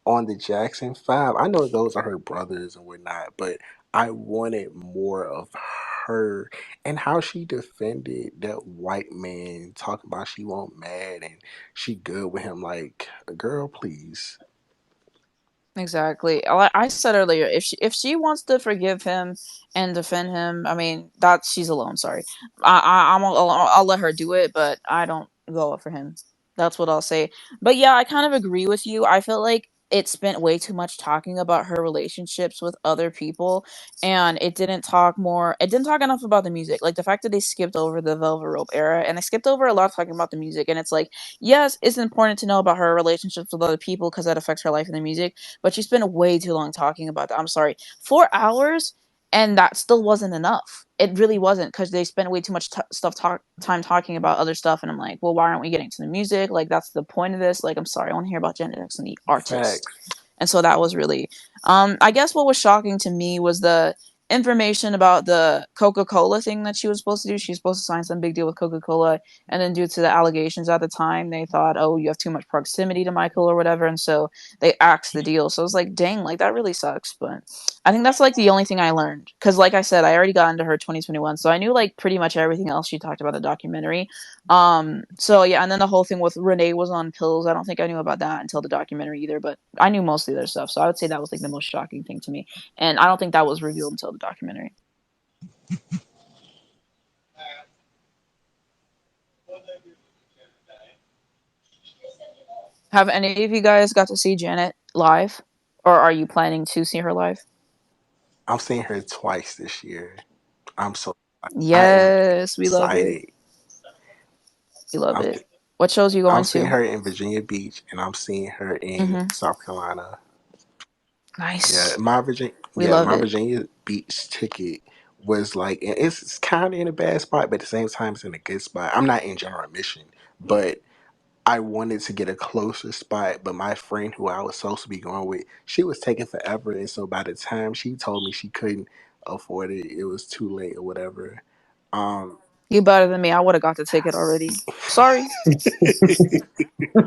on the Jackson Five. I know those are her brothers and whatnot, but I wanted more of her and how she defended that white man, talking about she won't mad and she good with him. Like, girl, please. exactly. I said earlier, if she wants to forgive him and defend him, I mean that she's alone. Sorry, I'll let her do it, but I don't go up for him. That's what I'll say. But yeah, I kind of agree with you. I feel like it spent way too much talking about her relationships with other people, and it didn't talk enough about the music. Like the fact that they skipped over the Velvet Rope era, and they skipped over a lot talking about the music. And it's like, yes, it's important to know about her relationships with other people because that affects her life in the music, but she spent way too long talking about that. I'm sorry, 4 hours, and that still wasn't enough. It really wasn't, because they spent way too much time talking about other stuff, and I'm like, well, why aren't we getting to the music? Like that's the point of this. Like I'm sorry, I want to hear about Janet Jackson, the artist. Facts. And so that was really, I guess what was shocking to me was the information about the Coca-Cola thing that she was supposed to do. She was supposed to sign some big deal with Coca-Cola, and then due to the allegations at the time, they thought, oh, you have too much proximity to Michael or whatever, and so they axed the deal. So I was like, dang, like that really sucks. But I think that's like the only thing I learned, because like I said, I already got into her 2021, so I knew like pretty much everything else she talked about in the documentary. So yeah, and then the whole thing with Renee was on pills. I don't think I knew about that until the documentary either, but I knew most of their stuff. So I would say that was like the most shocking thing to me. And I don't think that was revealed until the documentary. Have any of you guys got to see Janet live? Or are you planning to see her live? I'm seeing her twice this year. I'm so I am Yes, we love it. excited. We love I'm it. What shows you I'm going seeing to? her in Virginia Beach and I'm seeing her in Mm-hmm. South Carolina. Nice. We love My it. Virginia Beach ticket was like, and it's kind of in a bad spot, but at the same time it's in a good spot. I'm not in general admission, but I wanted to get a closer spot, but my friend who I was supposed to be going with, she was taking forever, and so by the time she told me she couldn't afford it, it was too late or whatever. Um, You better than me. I would have got the ticket already. Sorry.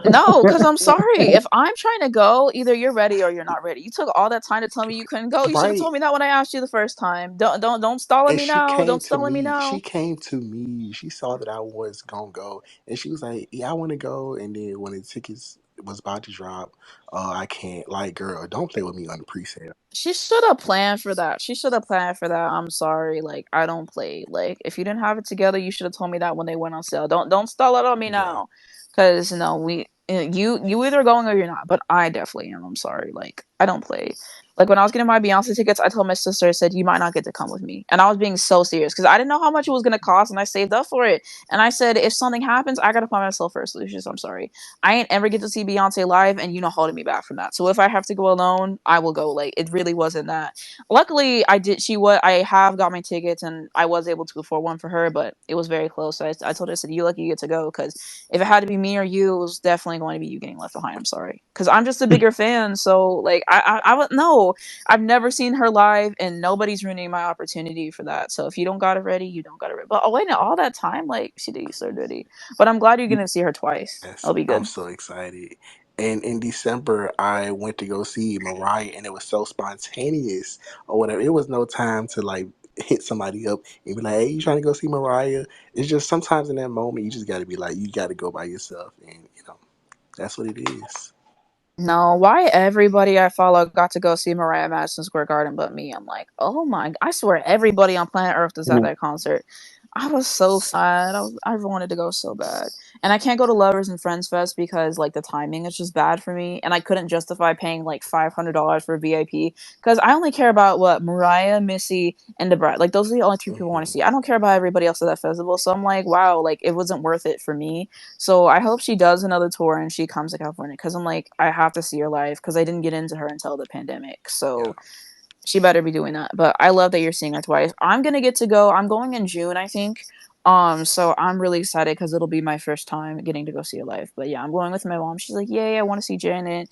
No, because I'm sorry. If I'm trying to go, either you're ready or you're not ready. You took all that time to tell me you couldn't go. You should have right. told me that when I asked you the first time. Don't stall at And me now. Don't stall at me she now. came to me. She saw that I was gonna go, and she was like, "Yeah, I want to go." And then when the tickets was about to drop, I can't. Like, girl, don't play with me on the pre-sale. She should have planned for that. She should have planned for that. I'm sorry. Like I don't play. Like if you didn't have it together, you should have told me that when they went on sale. Don't stall it on me Yeah, now, because no, you either going or you're not. But I definitely am. I'm sorry. Like I don't play. Like when I was getting my Beyonce tickets, I told my sister, I said you might not get to come with me, and I was being so serious because I didn't know how much it was gonna cost, and I saved up for it. And I said if something happens, I gotta find myself first, Lucius. I'm sorry. I ain't ever get to see Beyonce live, and you know holding me back from that. So if I have to go alone, I will go. Like it really wasn't that. Luckily, I did. I have got my tickets, and I was able to afford one for her, but it was very close. So I told her, I said, "You lucky you get to go," because if it had to be me or you, it was definitely going to be you getting left behind. I'm sorry, because I'm just a bigger fan. So like I would no. I've never seen her live, and nobody's ruining my opportunity for that. So if you don't got it ready, you don't got it ready. But oh wait, all that time, like she did you so dirty. But I'm glad you're gonna see her twice. yes, That'll be I'm good. so excited. And in December, I went to go see Mariah, and it was so spontaneous or whatever. It was no time to like hit somebody up and be like, "Hey, you trying to go see Mariah?" It's just sometimes in that moment, you just got to be like, you got to go by yourself, and that's what it is. No, why everybody I follow got to go see Mariah at Madison Square Garden but me? I'm like, oh my! I swear everybody on planet Earth was at that concert. I was so sad. I wanted to go so bad, and I can't go to Lovers and Friends Fest because like the timing is just bad for me, and I couldn't justify paying like $500 for VIP because I only care about what Mariah, Missy, and the Bride. Like those are the only three people I want to Hmm. see. I don't care about everybody else at that festival. So I'm like, wow, like it wasn't worth it for me. So I hope she does another tour and she comes to California because I'm like, I have to see her live because I didn't get into her until the pandemic. Yeah. So She better be doing that. But I love that you're seeing her twice. I'm gonna get to go. I'm going in June, I think. So I'm really excited because it'll be my first time getting to go see her live. But yeah, I'm going with my mom. She's like, "Yay, I want to see Janet."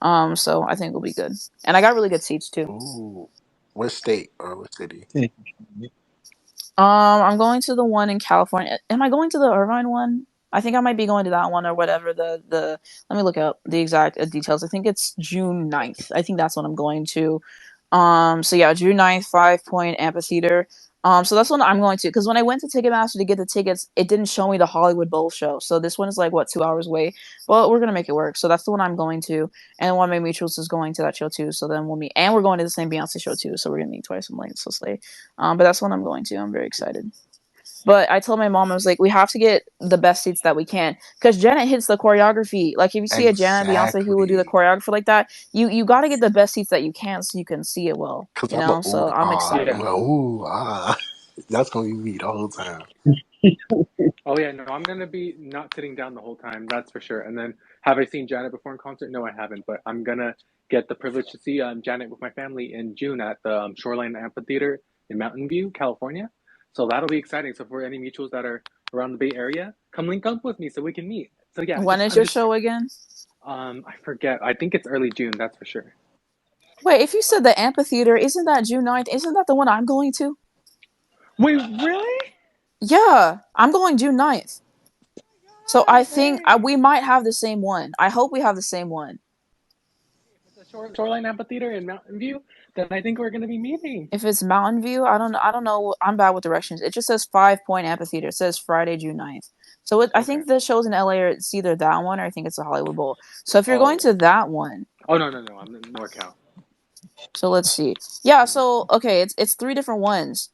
So I think it'll be good. And I got really good seats too. Ooh, what state or what city? I'm going to the one in California. Am I going to the Irvine one? I think I might be going to that one or whatever. The Let me look up the exact details. I think it's June 9th. I think that's what I'm going to. So yeah, June 9th, 5 Point Amphitheater. So that's what I'm going to, because when I went to Ticketmaster to get the tickets, it didn't show me the Hollywood Bowl show. So this one is like what, 2 hours away. Well, we're gonna make it work. So that's the one I'm going to, and one of my mutuals is going to that show too. So then we'll meet, and we're going to the same Beyonce show too. So we're gonna meet twice. I'm like, so slay. But that's what I'm going to. I'm very excited. But I told my mom, I was like, we have to get the best seats that we can, because Janet hits the choreography. Like if you see a Janet Beyonce who will do the Exactly. choreography like that, you got to get the best seats that you can so you can see it well. Cause You I'm a know, ooh so I'm ah. Yeah. I'm excited. a ooh ah. That's gonna be me the whole time. Oh yeah, no, I'm gonna be not sitting down the whole time, that's for sure. And then, have I seen Janet before in concert? No, I haven't. But I'm gonna get the privilege to see Janet with my family in June at the Shoreline Amphitheater in Mountain View, California. So that'll be exciting. So for any mutuals that are around the Bay Area, come link up with me so we can meet. So yeah, When just is I'm your just show again? I forget. I think it's early June. That's for sure. Wait, if you said the amphitheater, isn't that June 9th? Isn't that the one I'm going to? Wait, really? Yeah, I'm going June 9th. So God I think dang! we might have the same one. I hope we have the same one. If it's a Shoreline Amphitheater in Mountain View, then I think we're gonna be meeting. If it's Mountain View, I don't know. I'm bad with directions. It just says 5 Point Amphitheater. It says Friday, June 9th. So I Okay. think the shows in LA are, it's either that one or I think it's the Hollywood Bowl. So if you're going Oh. to that one, Oh no, I'm in NorCal. so let's see. Yeah, Mhm. so okay, it's three different ones.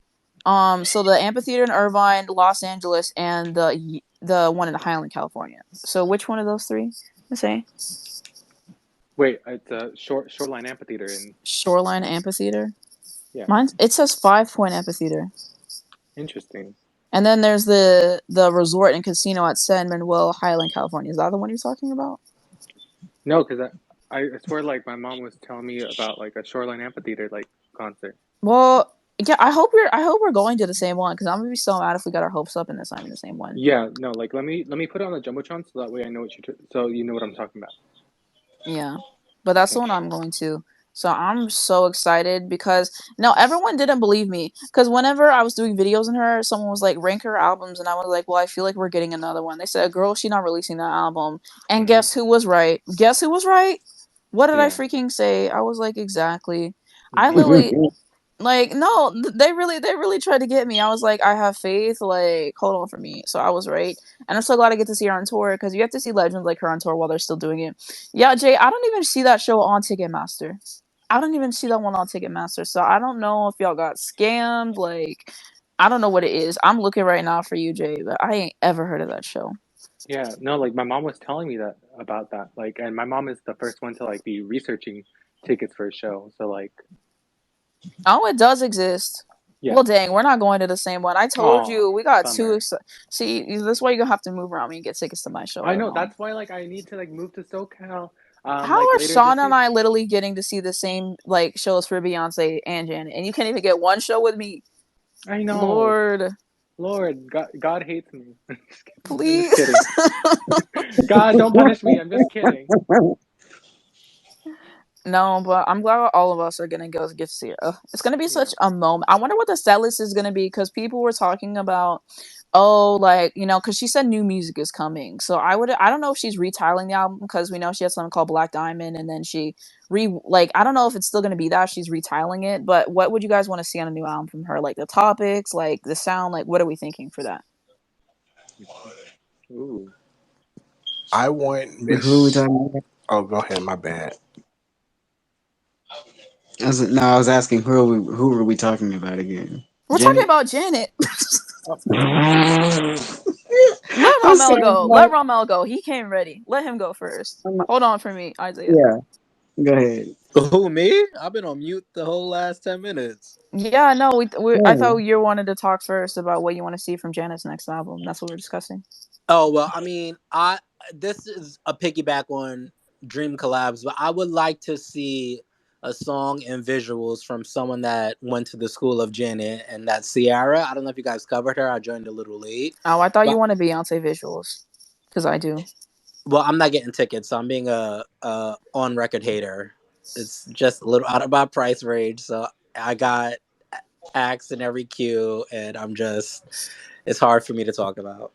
So the amphitheater in Irvine, Los Angeles, and the one in Highland, California. So which one of those three? Let's say Wait, it's a Shoreline Amphitheater in. Shoreline Amphitheater. Yeah, Mine it says 5 Point Amphitheater. interesting. And then there's the resort and casino at San Manuel, Highland, California. Is that the one you're talking about? No, because I swear like my mom was telling me about like a Shoreline Amphitheater like concert. Well, yeah, I hope we're going to the same one because I'm gonna be so mad if we got our hopes up and it's not even the same one. Yeah, no, like let me put it on the jumbotron so that way I know what so you know what I'm talking about. Yeah, but that's the one Okay. I'm going to. So I'm so excited because no, everyone didn't believe me because whenever I was doing videos on her, someone was like, rank her albums, and I was like, well, I feel like we're getting another one. They said, girl, she's not releasing that album, and Hmm. guess who was right? Guess who was right? What did I Yeah. freaking say? I was like, exactly. I literally like no, they really tried to get me. I was like, I have faith. Like, hold on for me. So I was right, and I'm so glad I get to see her on tour because you have to see legends like her on tour while they're still doing it. Yeah, Jay, I don't even see that show on Ticketmaster. I don't even see that one on Ticketmaster. So I don't know if y'all got scammed. Like, I don't know what it is. I'm looking right now for you, Jay, but I ain't ever heard of that show. Yeah, no, like my mom was telling me that about that. Like, and my mom is the first one to like be researching tickets for a show. So like, Oh, it does exist. yeah. Well, dang, we're not going to the same one. I told Oh, you we got two. bummer. See, this why you gonna have to move around when you get tickets to my show. I I don't know. know. That's why like I need to like move to SoCal, How like are later Sean this and year. I literally getting to see the same like shows for Beyonce and Janet, and you can't even get one show with me? I know. Lord, Lord, God hates me. I'm just kidding. I'm just please. kidding. God, don't punish me. I'm just kidding. No, but I'm glad all of us are gonna go get to see it. Ugh, it's gonna be Yeah. such a moment. I wonder what the set list is gonna be because people were talking about, oh, like because she said new music is coming. So I don't know if she's retitling the album because we know she has something called Black Diamond, and then she I don't know if it's still gonna be that she's retitling it. But what would you guys want to see on a new album from her? Like the topics, like the sound, like what are we thinking for that? Ooh. I want Who are we Miss. talking about? Oh, go ahead. My bad. No, I was asking who are we talking about again? We're talking Janet? about Janet. I'm Let sorry. Ramel go. Let Ramel go. He came ready. Let him go first. Hold on for me, Isaiah. Yeah, go ahead. Who, me? I've been on mute the whole last 10 minutes. Yeah, no, I Yeah. thought you wanted to talk first about what you want to see from Janet's next album. That's what we're discussing. Oh, well, I mean, this is a piggyback on Dream collabs, but I would like to see a song and visuals from someone that went to the school of Janet, and that's Ciara. I don't know if you guys covered her. I joined a little late, Oh, I thought you but wanted Beyonce visuals, because I do. well, I'm not getting tickets, so I'm being a on record hater. It's just a little out of my price range, so I got acts in every queue, and I'm just it's hard for me to talk about.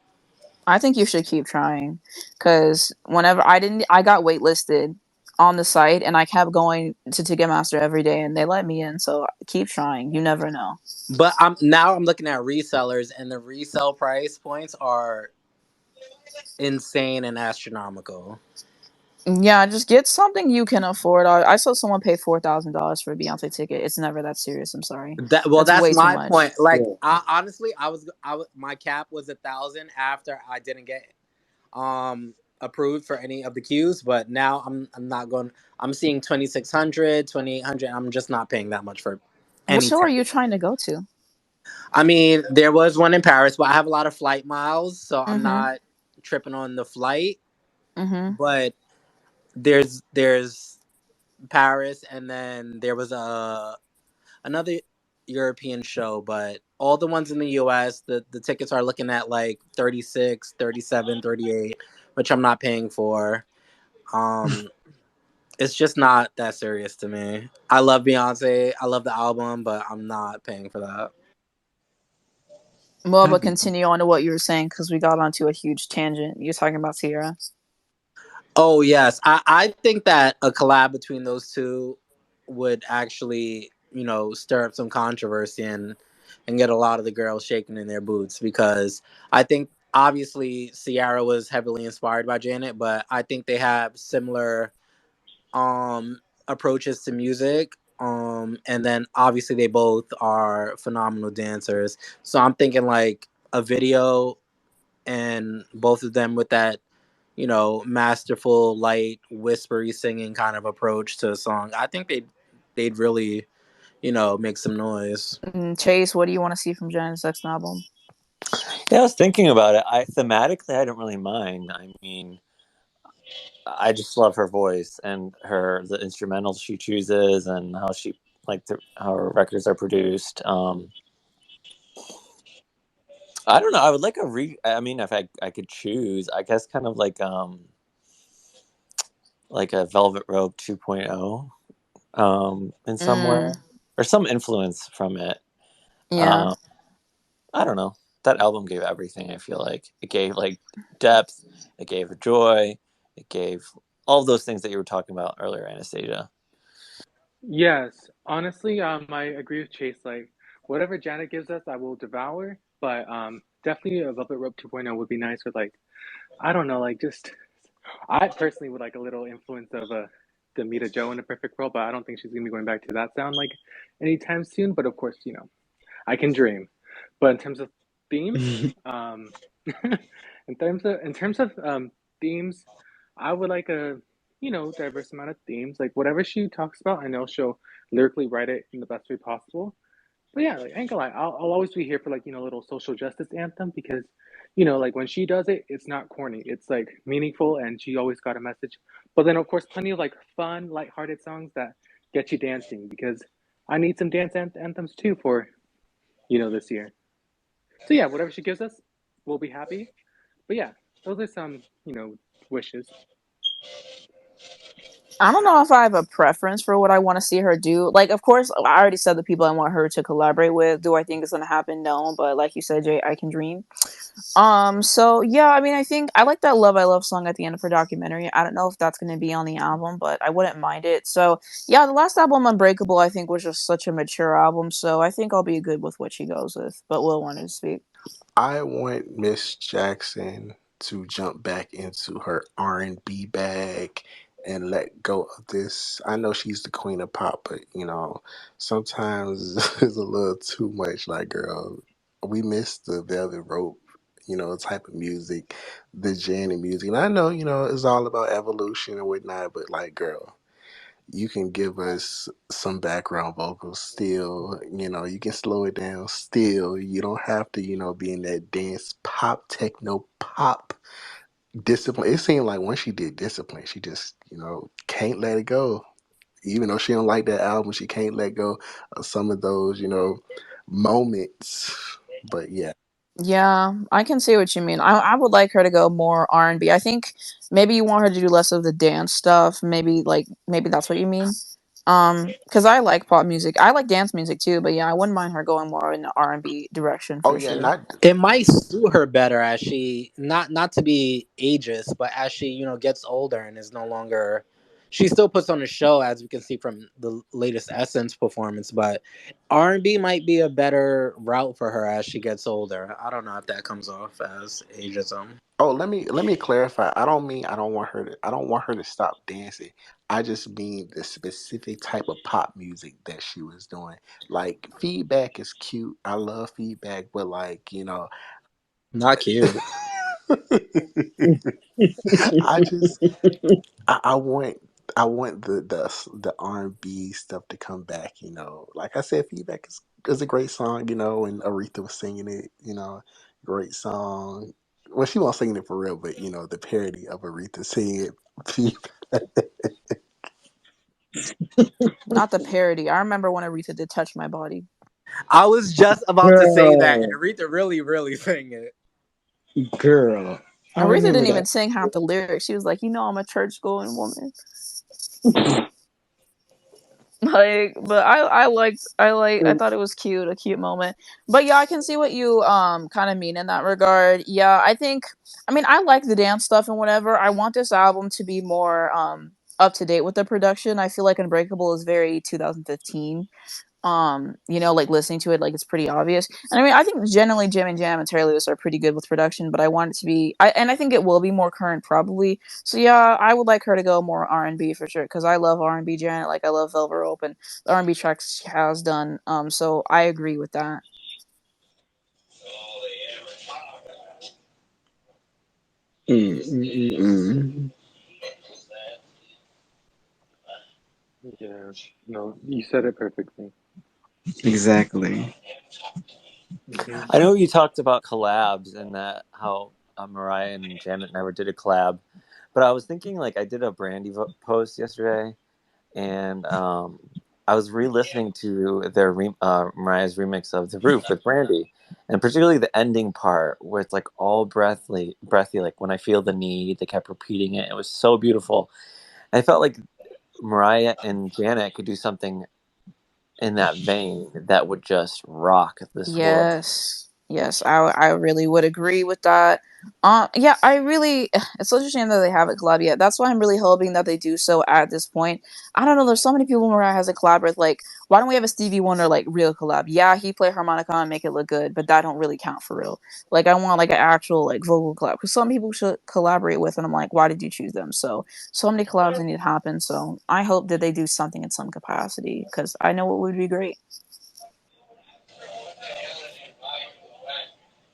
I think you should keep trying, because whenever I got waitlisted on the site, and I kept going to Ticketmaster every day, and they let me in. So keep trying. You never know. But I'm looking at resellers, and the resale price points are insane and astronomical. Yeah, just get something you can afford. I saw someone pay $4,000 for a Beyonce ticket. It's never that serious. I'm sorry. That's That's way too my much. point. Like, honestly, my cap was 1,000 after I didn't get um approved for any of the queues, but now I'm not going. I'm seeing 2,600, 2,800. I'm just not paying that much for What any show are you ticket. trying to go to? I mean, there was one in Paris, but I have a lot of flight miles, so I'm Mm-hmm. not tripping on the flight. Mm-hmm. But there's Paris, and then there was a another European show, but all the ones in the US, the tickets are looking at like 36, 37, 38, which I'm not paying for. Um it's just not that serious to me. I love Beyonce, I love the album, but I'm not paying for that. Well, but I'd be continue on to what you were saying, because we got onto a huge tangent. You're talking about Sierra. Oh yes, I think that a collab between those two would actually, stir up some controversy and get a lot of the girls shaking in their boots, because I think obviously Ciara was heavily inspired by Janet, but I think they have similar approaches to music. And then obviously they both are phenomenal dancers. So I'm thinking like a video and both of them with that, masterful, light, whispery singing kind of approach to a song. I think they'd really, make some noise. Chase, what do you want to see from Janet's next album? Yeah, I was thinking about it. I thematically, I don't really mind. I mean, I just love her voice and the instrumentals she chooses and how how her records are produced. I don't know. I would like I mean, if I could choose, I guess kind of like a Velvet Rope 2.0 in some way, Mm, or some influence from it. yeah. Um, I don't know. That album gave everything. I feel like it gave like depth, it gave joy, it gave all of those things that you were talking about earlier, Anastasia. Yes, honestly, I agree with Chase. Like, whatever Janet gives us, I will devour. But definitely a Velvet Rope 2.0 would be nice. With like, I don't know, like just I personally would like a little influence of the Mita Joe in a perfect world, but I don't think she's gonna be going back to that sound like anytime soon. But of course, I can dream. But in terms of themes, in terms of themes, I would like a diverse amount of themes. Like whatever she talks about, I know she'll lyrically write it in the best way possible. But yeah, like I ain't gonna lie, I'll always be here for like a little social justice anthem because like when she does it, it's not corny. It's like meaningful, and she always got a message. But then of course, plenty of like fun, lighthearted songs that get you dancing because I need some dance anthems too for this year. So yeah, whatever she gives us, we'll be happy. But yeah, those are some wishes. I don't know if I have a preference for what I want to see her do. Like, of course, I already said the people I want her to collaborate with. Do I think it's gonna happen? No, but like you said, Jay, I can dream. So yeah, I mean, I think I like that "Love I Love" song at the end of her documentary. I don't know if that's gonna be on the album, but I wouldn't mind it. So yeah, the last album, "Unbreakable," I think was just such a mature album. So I think I'll be good with what she goes with. But Will wanted to speak. I want Miss Jackson to jump back into her R&B bag and let go of this. I know she's the queen of pop, but sometimes it's a little too much. Like, girl, we miss the Velvet Rope, type of music, the Janet music. And I know, it's all about evolution and whatnot, but like, girl, you can give us some background vocals still, you can slow it down still. You don't have to, be in that dance pop, techno pop discipline. It seemed like once she did discipline, she just, can't let it go. Even though she don't like that album, she can't let go of some of those, moments. But yeah. Yeah, I can see what you mean. I would like her to go more R&B. I think maybe you want her to do less of the dance stuff. Maybe that's what you mean. Because I like pop music. I like dance music too, but yeah, I wouldn't mind her going more in the R&B direction Oh for yeah, sure. not. It might suit her better as she not to be ageist, but as she gets older and is no longer. She still puts on a show, as we can see from the latest Essence performance, but R&B might be a better route for her as she gets older. I don't know if that comes off as ageism. Oh, let me clarify. I don't want her to stop dancing. I just mean the specific type of pop music that she was doing. Like Feedback is cute. I love Feedback, but like, Not cute. I just I want the R&B stuff to come back. Like I said, Feedback is a great song. And Aretha was singing it. Great song. Well, she wasn't singing it for real, but the parody of Aretha singing it. Not the parody. I remember when Aretha did "Touch My Body." I was just about to say that, and Girl, Aretha really sang it. girl, I Aretha remember didn't that. even sing half the lyrics. She was like, "I'm a church going woman." But I thought it was cute, a cute moment. But yeah, I can see what you kind of mean in that regard. Yeah, I like the dance stuff and whatever. I want this album to be more up to date with the production. I feel like Unbreakable is very 2015. Like listening to it, like it's pretty obvious. And I think generally Jim and Jam and Terry Lewis are pretty good with production, but I want it to be and I think it will be more current probably. So yeah, I would like her to go more R&B for sure, because I love R&B Janet, like I love Velvet Rope and the R&B tracks she has done. So I agree with that. Mm, mm, mm, Yeah, no, you said it perfectly. exactly. Hmm. I know you talked about collabs and that how Mariah and Janet never did a collab, but I was thinking like I did a Brandy post yesterday, and I was re-listening to Mariah's remix of "The Roof" with Brandy, and particularly the ending part where it's like all breathy, like "When I Feel the Need." They kept repeating it. It was so beautiful. I felt like Mariah and Janet could do something in that vein that would just rock this world. Yes. Yes, I really would agree with that. Yeah, I really it's such a shame that they haven't collab yet. That's why I'm really hoping that they do so at this point. I don't know, there's so many people Mariah has a collab with. Like, why don't we have a Stevie Wonder like real collab? Yeah, he play harmonica and make it look good, but that don't really count for real. Like, I want like an actual like vocal collab, because some people should collaborate with, and I'm like, why did you choose them? So many collabs need to happen. So I hope that they do something in some capacity, because I know it would be great.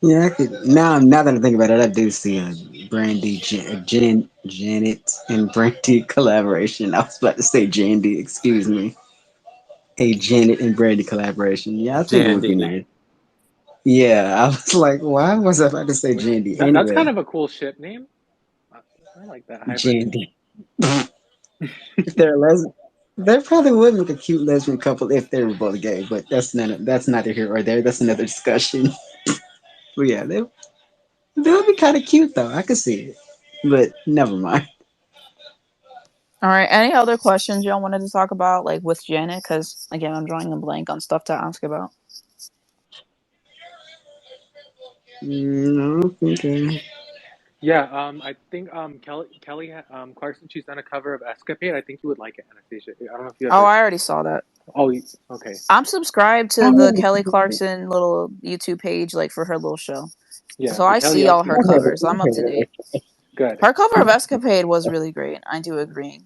Yeah, I could now that I think about it, I do see a Janet and Brandy collaboration. I was about to say Jandy, excuse me. A Janet and Brandy collaboration. Yeah, I think it would be Jandy. nice. Yeah, I was like, why was I about to say Wait, Jandy? that's kind Anyway, of a cool ship name. I, I like that hybrid. Jandy. If they're les, they probably would make a cute lesbian couple if they were both gay, but that's neither here or there. That's another discussion. But yeah, they would be kind of cute though. I could see it, but never mind. All right. Any other questions y'all wanted to talk about, like with Janet? Because again, I'm drawing a blank on stuff to ask about. No, okay. Yeah, I think Clarkson, she's done a cover of Escapade. I think you would like it, Anastasia. I don't know if you Oh, ever. I already saw that. Oh, okay. I'm subscribed I to the haven't Kelly seen it. Clarkson little YouTube page, like for her little show. Yeah, So the I see all karaoke her I one. covers. I'm up to haven't. date. Good. Her cover of Escapade was really great. I do agree.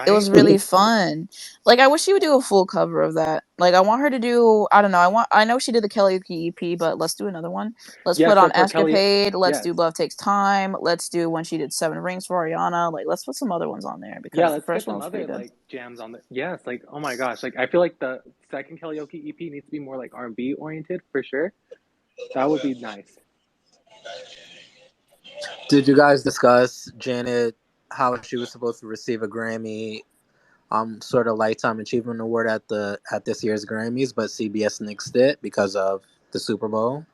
It Right? was really fun. Like, I wish she would do a full cover of that. Like, I want her to do. I don't know. I know she did the Kelly EP, but let's do another one. Let's Yeah, put on for Kelly. Escapade. Let's Yes. do Love Takes Time. Let's do when she did Seven Rings for Ariana. Like, let's put some other ones on there, Yeah, because the let's get first one some was pretty other good. like jams on the. Yes, like oh my gosh, like I feel like the second karaoke EP needs to be more like R&B oriented for sure. That would be nice. Did you guys discuss Janet how she was supposed to receive a Grammy sort of lifetime achievement award at this year's Grammys, but CBS nixed it because of the Super Bowl.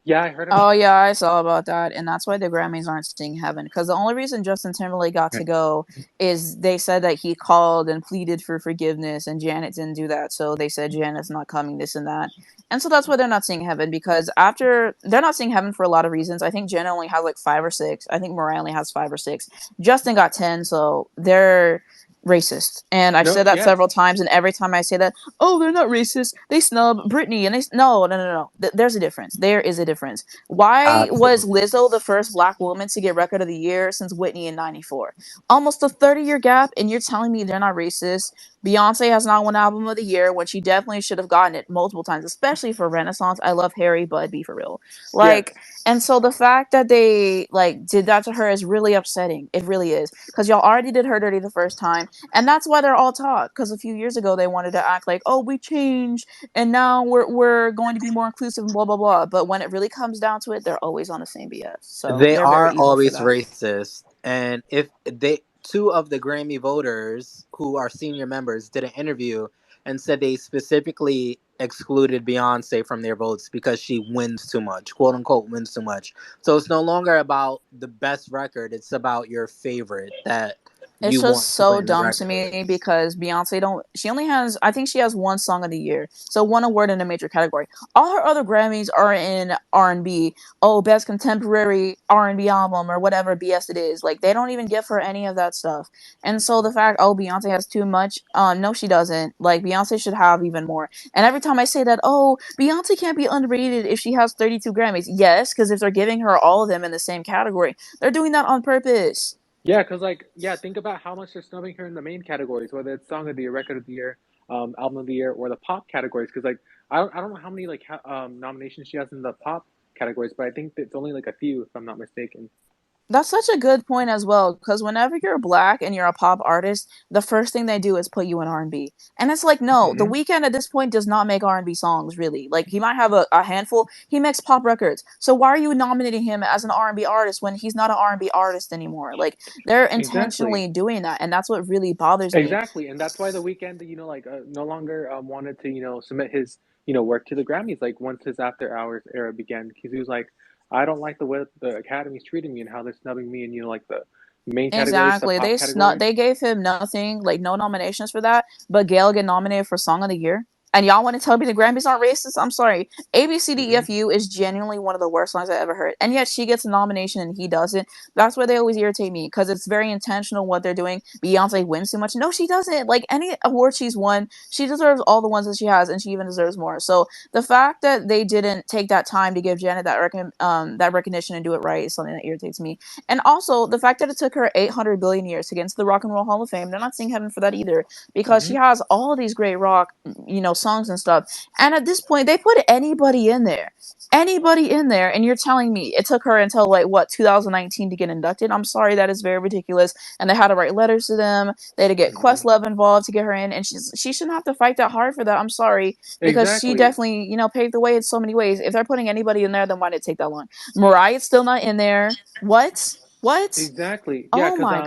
Yeah, I heard Oh about yeah, that. I saw about that, and that's why the Grammys aren't seeing heaven. Because the only reason Justin Timberlake got to go is they said that he called and pleaded for forgiveness, and Janet didn't do that. So they said Janet's not coming, this and that, and so that's why they're not seeing heaven. Because after they're not seeing heaven for a lot of reasons. I think Janet only has like 5 or 6. I think Mariah only has 5 or 6. Justin got 10, so they're racist. And I've No, said that yes, several times, and every time I say that, oh, they're not racist. They snub Britney, and no. There's a difference. There is a difference. Why was Absolutely. Lizzo the first black woman to get record of the year since Whitney in '94? Almost a 30-year gap, and you're telling me they're not racist? Beyonce has not won album of the year when she definitely should have gotten it multiple times, especially for Renaissance. I love Harry, but be for real. yes. Like, and so the fact that they like did that to her is really upsetting. It really is. Because y'all already did her dirty the first time. And that's why they're all talk. Because a few years ago they wanted to act like, oh, we changed and now we're going to be more inclusive and blah blah blah. But when it really comes down to it, they're always on the same BS. So They they're very are evil for always that. racist, and if they two of the Grammy voters who are senior members did an interview and said they specifically excluded Beyonce from their votes because she wins too much, quote unquote, wins too much. So it's no longer about the best record; it's about your favorite that It's you just want to so win the dumb to record. me because Beyonce don't she only has I think she has one song of the year. So one award in a major category. All her other Grammys are in R&B. Oh, best contemporary R&B album or whatever BS it is. Like they don't even give her any of that stuff. And so the fact oh Beyonce has too much, no she doesn't. Like Beyonce should have even more. And every time I say that, oh, Beyonce can't be underrated if she has 32 Grammys. Yes, cuz if they're giving her all of them in the same category, they're doing that on purpose. Yeah, because like, yeah, think about how much they're snubbing her in the main categories, whether it's song of the year, record of the year, album of the year, or the pop categories. Because like, I don't know how many like nominations she has in the pop categories, but I think it's only like a few, if I'm not mistaken. That's such a good point as well, because whenever you're black and you're a pop artist, the first thing they do is put you in R&B. And it's like, no, The Hmm. Weeknd at this point does not make R&B songs, really. Like, he might have a handful. He makes pop records. So why are you nominating him as an R&B artist when he's not an R&B artist anymore? Like, they're Exactly. intentionally doing that, and that's what really bothers me. Exactly, and that's why the weekend, like, no longer wanted to, submit his, work to the Grammys. Like once his After Hours era began, because he was like, I don't like the way the Academy's treating me and how they're snubbing me, and like the main categories, the Exactly. pop They snuck. categories. They gave him nothing, like no nominations for that. But Gail get nominated for Song of the Year. And y'all want to tell me the Grammys aren't racist? I'm sorry. Hmm. ABCDEFU is genuinely one of the worst songs I ever heard. And yet she gets a nomination and he doesn't. That's why they always irritate me because it's very intentional what they're doing. Beyonce wins too much. No, she doesn't. Like any award she's won, she deserves all the ones that she has and she even deserves more. So the fact that they didn't take that time to give Janet that recognition and do it right is something that irritates me. And also the fact that it took her 800 billion years to get into the Rock and Roll Hall of Fame, they're not seeing heaven for that either because she Hmm. has all of these great rock, songs and stuff. And at this point, they put anybody in there. Anybody in there, and you're telling me it took her until like what 2019 to get inducted? I'm sorry, that is very ridiculous. And they had to write letters to them. They had to get Hmm. Questlove involved to get her in, and she shouldn't have to fight that hard for that. I'm sorry because she Exactly. definitely paved the way in so many ways. If they're putting anybody in there, then why did it take that long? Mariah's still not in there. What? What? Exactly. Yeah, Oh because my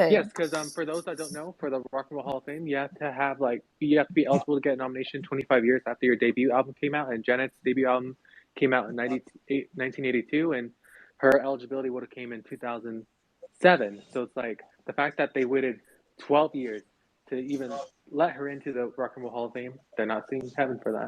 yes, god. because for those that don't know, for the Rock and Roll Hall of Fame, you have to be eligible to get a nomination 25 years after your debut album came out, and Janet's debut album came out in 1982, and her eligibility would have came in 2007. So it's like the fact that they waited 12 years to even let her into the Rock and Roll Hall of Fame, they're not seeing heaven for that.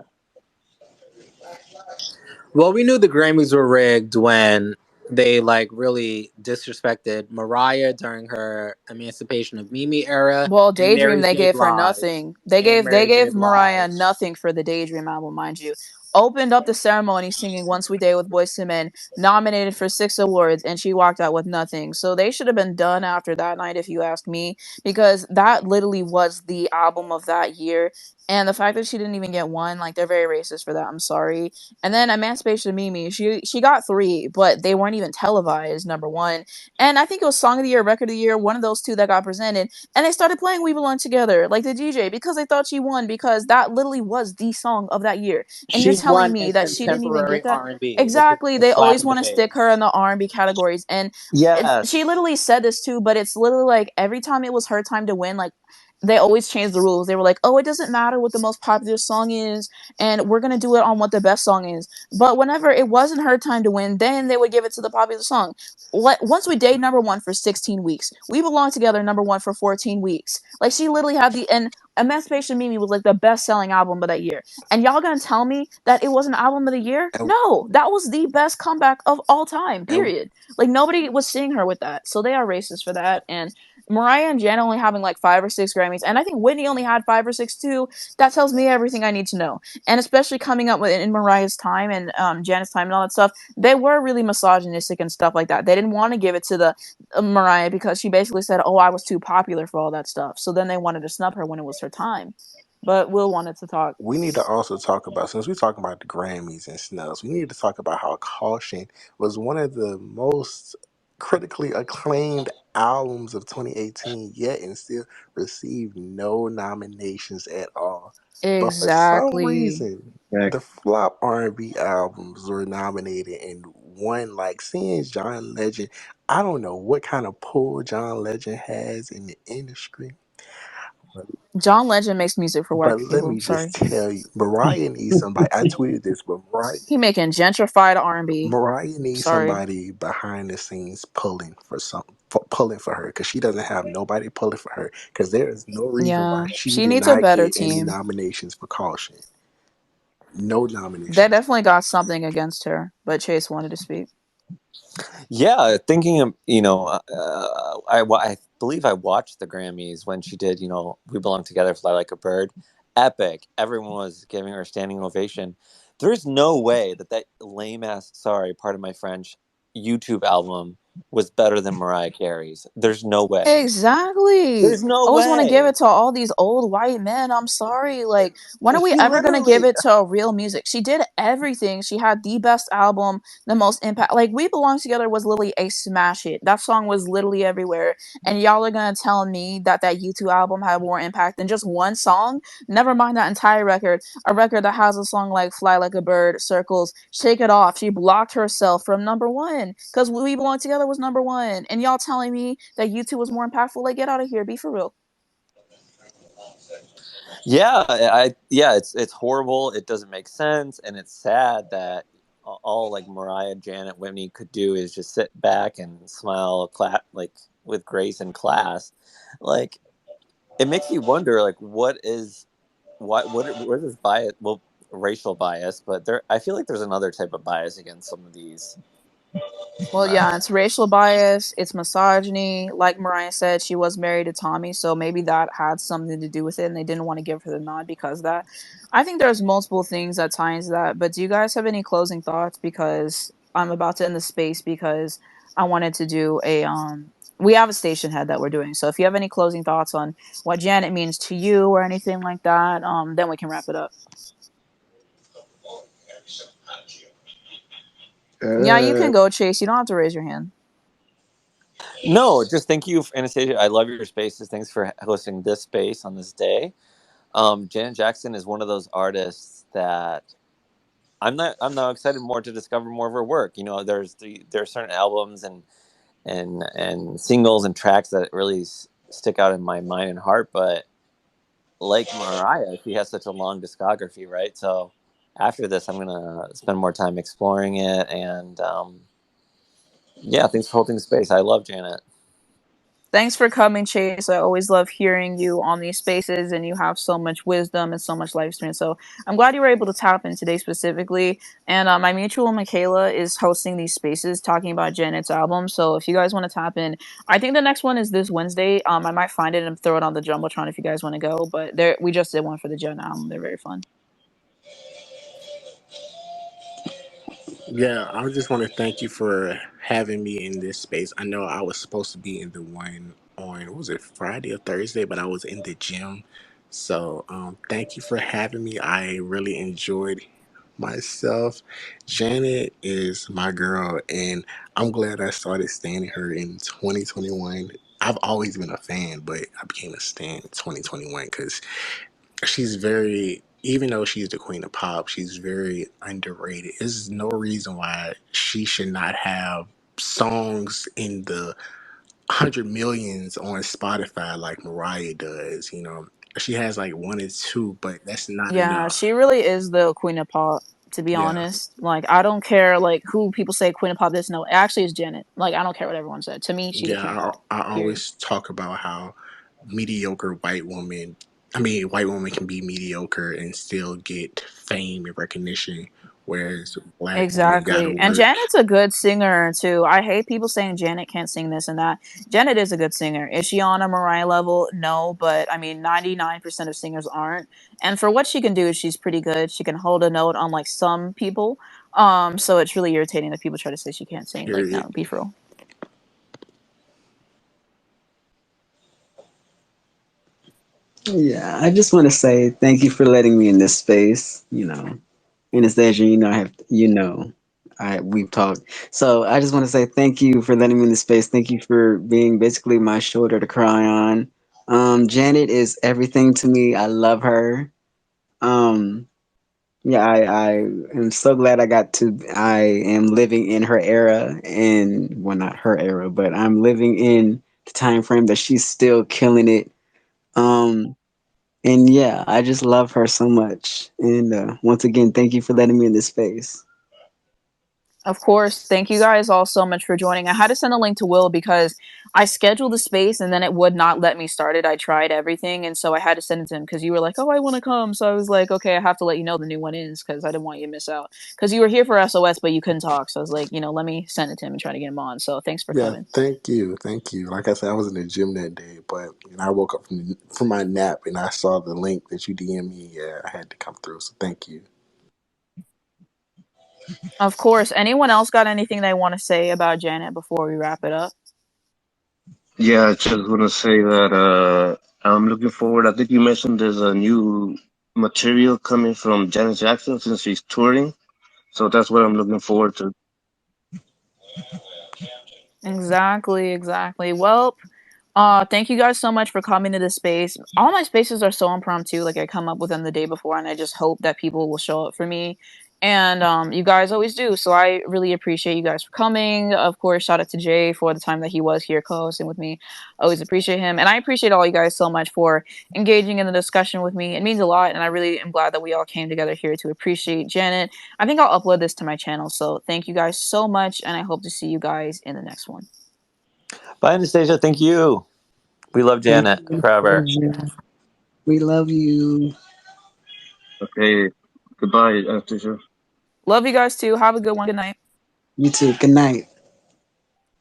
Well, we knew the Grammys were rigged when they like really disrespected Mariah during her Emancipation of Mimi era Well, and Daydream Mary they J. gave her Blige. nothing. They And gave they Mary J. gave Mariah Blige. nothing for the Daydream album, mind you. Opened up the ceremony singing One Sweet Day with Boyz II Men, nominated for 6 awards, and she walked out with nothing. So they should have been done after that night, if you ask me, because that literally was the album of that year. And the fact that she didn't even get one, like they're very racist for that. I'm sorry. And then Emancipation of Mimi, she got three, but they weren't even televised. Number one, and I think it was Song of the Year, Record of the Year, one of those two that got presented and they started playing We Belong Together, like the DJ, because they thought she won, because that literally was the song of that year. And you're She telling won me in that she didn't even contemporary get that? R&B, which is Exactly. a They slap always in the want to stick her face. in the R&B categories. And she Yes. literally said this too, but it's literally like every time it was her time to win, like they always change the rules. They were like, "Oh, it doesn't matter what the most popular song is, and we're gonna do it on what the best song is." But whenever it wasn't her time to win, then they would give it to the popular song. Once we dated number one for 16 weeks, we belonged together number one for 14 weeks. Like she literally had the and Emancipation Mimi was like the best selling album of that year. And y'all gonna tell me that it was an album of the year? And, No, that was the best comeback of all time. and Period. Like nobody was seeing her with that, so they are racist for that. And Mariah and Janet only having like 5 or 6 Grammys, and I think Whitney only had 5 or 6 too. That tells me everything I need to know. And especially coming up with in Mariah's time and Janet's time and all that stuff, they were really misogynistic and stuff like that. They didn't want to give it to the Mariah because she basically said, "Oh, I was too popular for all that stuff." So then they wanted to snub her when it was her time. But Will wanted to talk. we need to also talk about, since we're talking about the Grammys and snubs, we need to talk about how Caution was one of the most critically acclaimed albums of 2018, yet and still received no nominations at all. But for some Exactly. reason, Like, the flop R&B albums were nominated and won. Like seeing John Legend, I don't know what kind of pull John Legend has in the industry. John Legend makes music for white But let people. me just Sorry. tell you, Mariah needs somebody. I tweeted this, but He making gentrified R&B. Mariah needs Sorry. somebody behind the scenes pulling for her, because she doesn't have nobody pulling for her. Because there is no reason why Yeah, she she did needs a not better get any team. nominations for Caution. No They nominations. definitely got something against her, but Chase wanted to speak. Yeah, thinking of, I believe I watched the Grammys when she did, We Belong Together, Fly Like a Bird. Epic. Everyone was giving her a standing ovation. There's no way that lame ass, sorry, pardon my French, YouTube album was better than Mariah Carey's. There's no way. Exactly. There's no Always want to give way. it to all these old white men. I'm sorry. Like, when are we She ever gonna give literally, it to real music? She did everything. She had the best album, the most impact. Like, We Belong Together was literally a smash hit. That song was literally everywhere. And y'all are gonna tell me that YouTube album had more impact than just one song? Never mind that entire record. A record that has a song like Fly Like a Bird, Circles, Shake It Off. She blocked herself from number one because We Belong Together was number one. And y'all telling me that YouTube was more impactful? Like, get out of here. Be for real. yeah, it's horrible. It doesn't make sense, and it's sad that all like Mariah, Janet, Whitney could do is just sit back and smile, clap like with grace and class. Like it makes you wonder, like what is this bias? Well, racial bias, but I feel like there's another type of bias against some of these. Well, yeah, it's racial bias, it's misogyny. Like Mariah said, she was married to Tommy, so maybe that had something to do with it, and they didn't want to give her the nod because of that. I think there's multiple things that tie into that. But do you guys have any closing thoughts? Because I'm about to end the space because I wanted to do a We have a station head that we're doing. So if you have any closing thoughts on what Janet means to you or anything like that, then we can wrap it up. Yeah, you Uh, can go, Chase. You don't have to raise your hand. No, just thank you, Anastasia. I love your spaces. Thanks for hosting this space on this day. Janet Jackson is one of those artists that I'm now excited more to discover more of her work. There are certain albums and singles and tracks that really stick out in my mind and heart. But like Mariah, she has such a long discography, right? So after this, I'm gonna spend more time exploring it. And yeah, thanks for holding the space. I love Janet. Thanks for coming, Chase. I always love hearing you on these spaces, and you have so much wisdom and so much life experience. So I'm glad you were able to tap in today specifically. And my mutual Michaela is hosting these spaces talking about Janet's album. So if you guys want to tap in, I think the next one is this Wednesday. I might find it and throw it on the jumbotron if you guys want to go. But we just did one for the Jen album. They're very fun. Yeah, I just want to thank you for having me in this space. I know I was supposed to be in the one on, what was it, Friday or Thursday, but I was in the gym. So thank you for having me. I really enjoyed myself. Janet is my girl, and I'm glad I started standing her in 2021. I've always been a fan, but I became a stan in 2021 because she's very, even though she's the queen of pop, she's very underrated. There's no reason why she should not have songs in the hundred millions on Spotify like Mariah does. She has like one or two, but that's not Yeah, enough. she really is the queen of pop, to be Yeah, honest. Like, I don't care, like, who people say queen of pop this. No, it actually is Janet. Like, I don't care what everyone said. To me, she's the yeah. king of pop. I Period. always talk about how mediocre white woman. I mean, white woman can be mediocre and still get fame and recognition, whereas black women gotta Exactly. And work. Janet's a good singer too. I hate people saying Janet can't sing this and that. Janet is a good singer. Is she on a Mariah level? No, but I mean 99% of singers aren't. And for what she can do, she's pretty good. She can hold a note unlike some people. So it's really irritating that people try to say she can't sing. Like, Period. no, be for real. Yeah, I just want to say thank you for letting me in this space. Anastasia, we've talked. So I just want to say thank you for letting me in this space. Thank you for being basically my shoulder to cry on. Janet is everything to me. I love her. Um, yeah, I am so glad I am living in her era, and well, not her era, but I'm living in the time frame that she's still killing it. Um, and yeah, I just love her so much. And once again, thank you for letting me in this space. Of course. Thank you guys all so much for joining. I had to send a link to Will because I scheduled the space and then it would not let me start it. I tried everything, and so I had to send it to him because you were like, "Oh, I want to come." So I was like, "Okay, I have to let you know the new one is because I didn't want you to miss out." Because you were here for SOS, but you couldn't talk. So I was like, let me send it to him and try to get him on. So thanks for Yeah, coming. thank you. Like I said, I was in the gym that day, but I woke up from my nap and I saw the link that you DM me. Yeah, I had to come through. So thank you. Of course. Anyone else got anything they want to say about Janet before we wrap it up? Yeah, I just want to say that I'm looking forward. I think you mentioned there's a new material coming from Janet Jackson since she's touring. So that's what I'm looking forward to. Exactly, exactly. Well, thank you guys so much for coming to this space. All my spaces are so impromptu. Like, I come up with them the day before, and I just hope that people will show up for me. And you guys always do. So I really appreciate you guys for coming. Of course, shout out to Jay for the time that he was here co-hosting with me. I always appreciate him, and I appreciate all you guys so much for engaging in the discussion with me. It means a lot, and I really am glad that we all came together here to appreciate Janet. I think I'll upload this to my channel. So thank you guys so much, and I hope to see you guys in the next one. Bye, Anastasia. Thank you. We love Thank Janet you, forever. Anastasia. We love you. Okay, goodbye, Anastasia. Love you guys too. Have a good one. Good night. You too. Good night.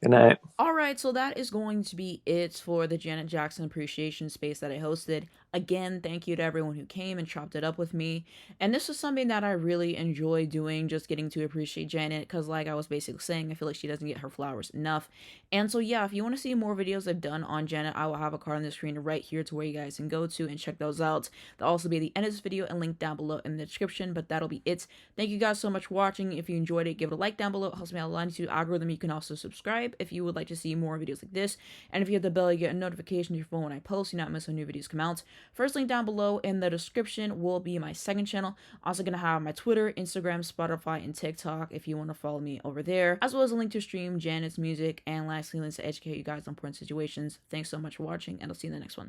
Good night. All right, so that is going to be it for the Janet Jackson appreciation space that I hosted. Again, thank you to everyone who came and chopped it up with me. And this was something that I really enjoy doing, just getting to appreciate Janet, because like I was basically saying, I feel like she doesn't get her flowers enough. And so yeah, if you want to see more videos I've done on Janet, I will have a card on the screen right here to where you guys can go to and check those out. They'll also be at the end of this video and linked down below in the description, but that'll be it. Thank you guys so much for watching. If you enjoyed it, give it a like down below. It helps me out a lot into the algorithm. You can also subscribe if you would like to see more videos like this. And if you hit the bell, you get a notification to your phone when I post. You not miss when new videos come out. First link down below in the description will be my second channel. Also gonna have my Twitter, Instagram, Spotify, and TikTok if you want to follow me over there, as well as a link to stream Janet's music, and lastly links to educate you guys on important situations. Thanks so much for watching, and I'll see you in the next one.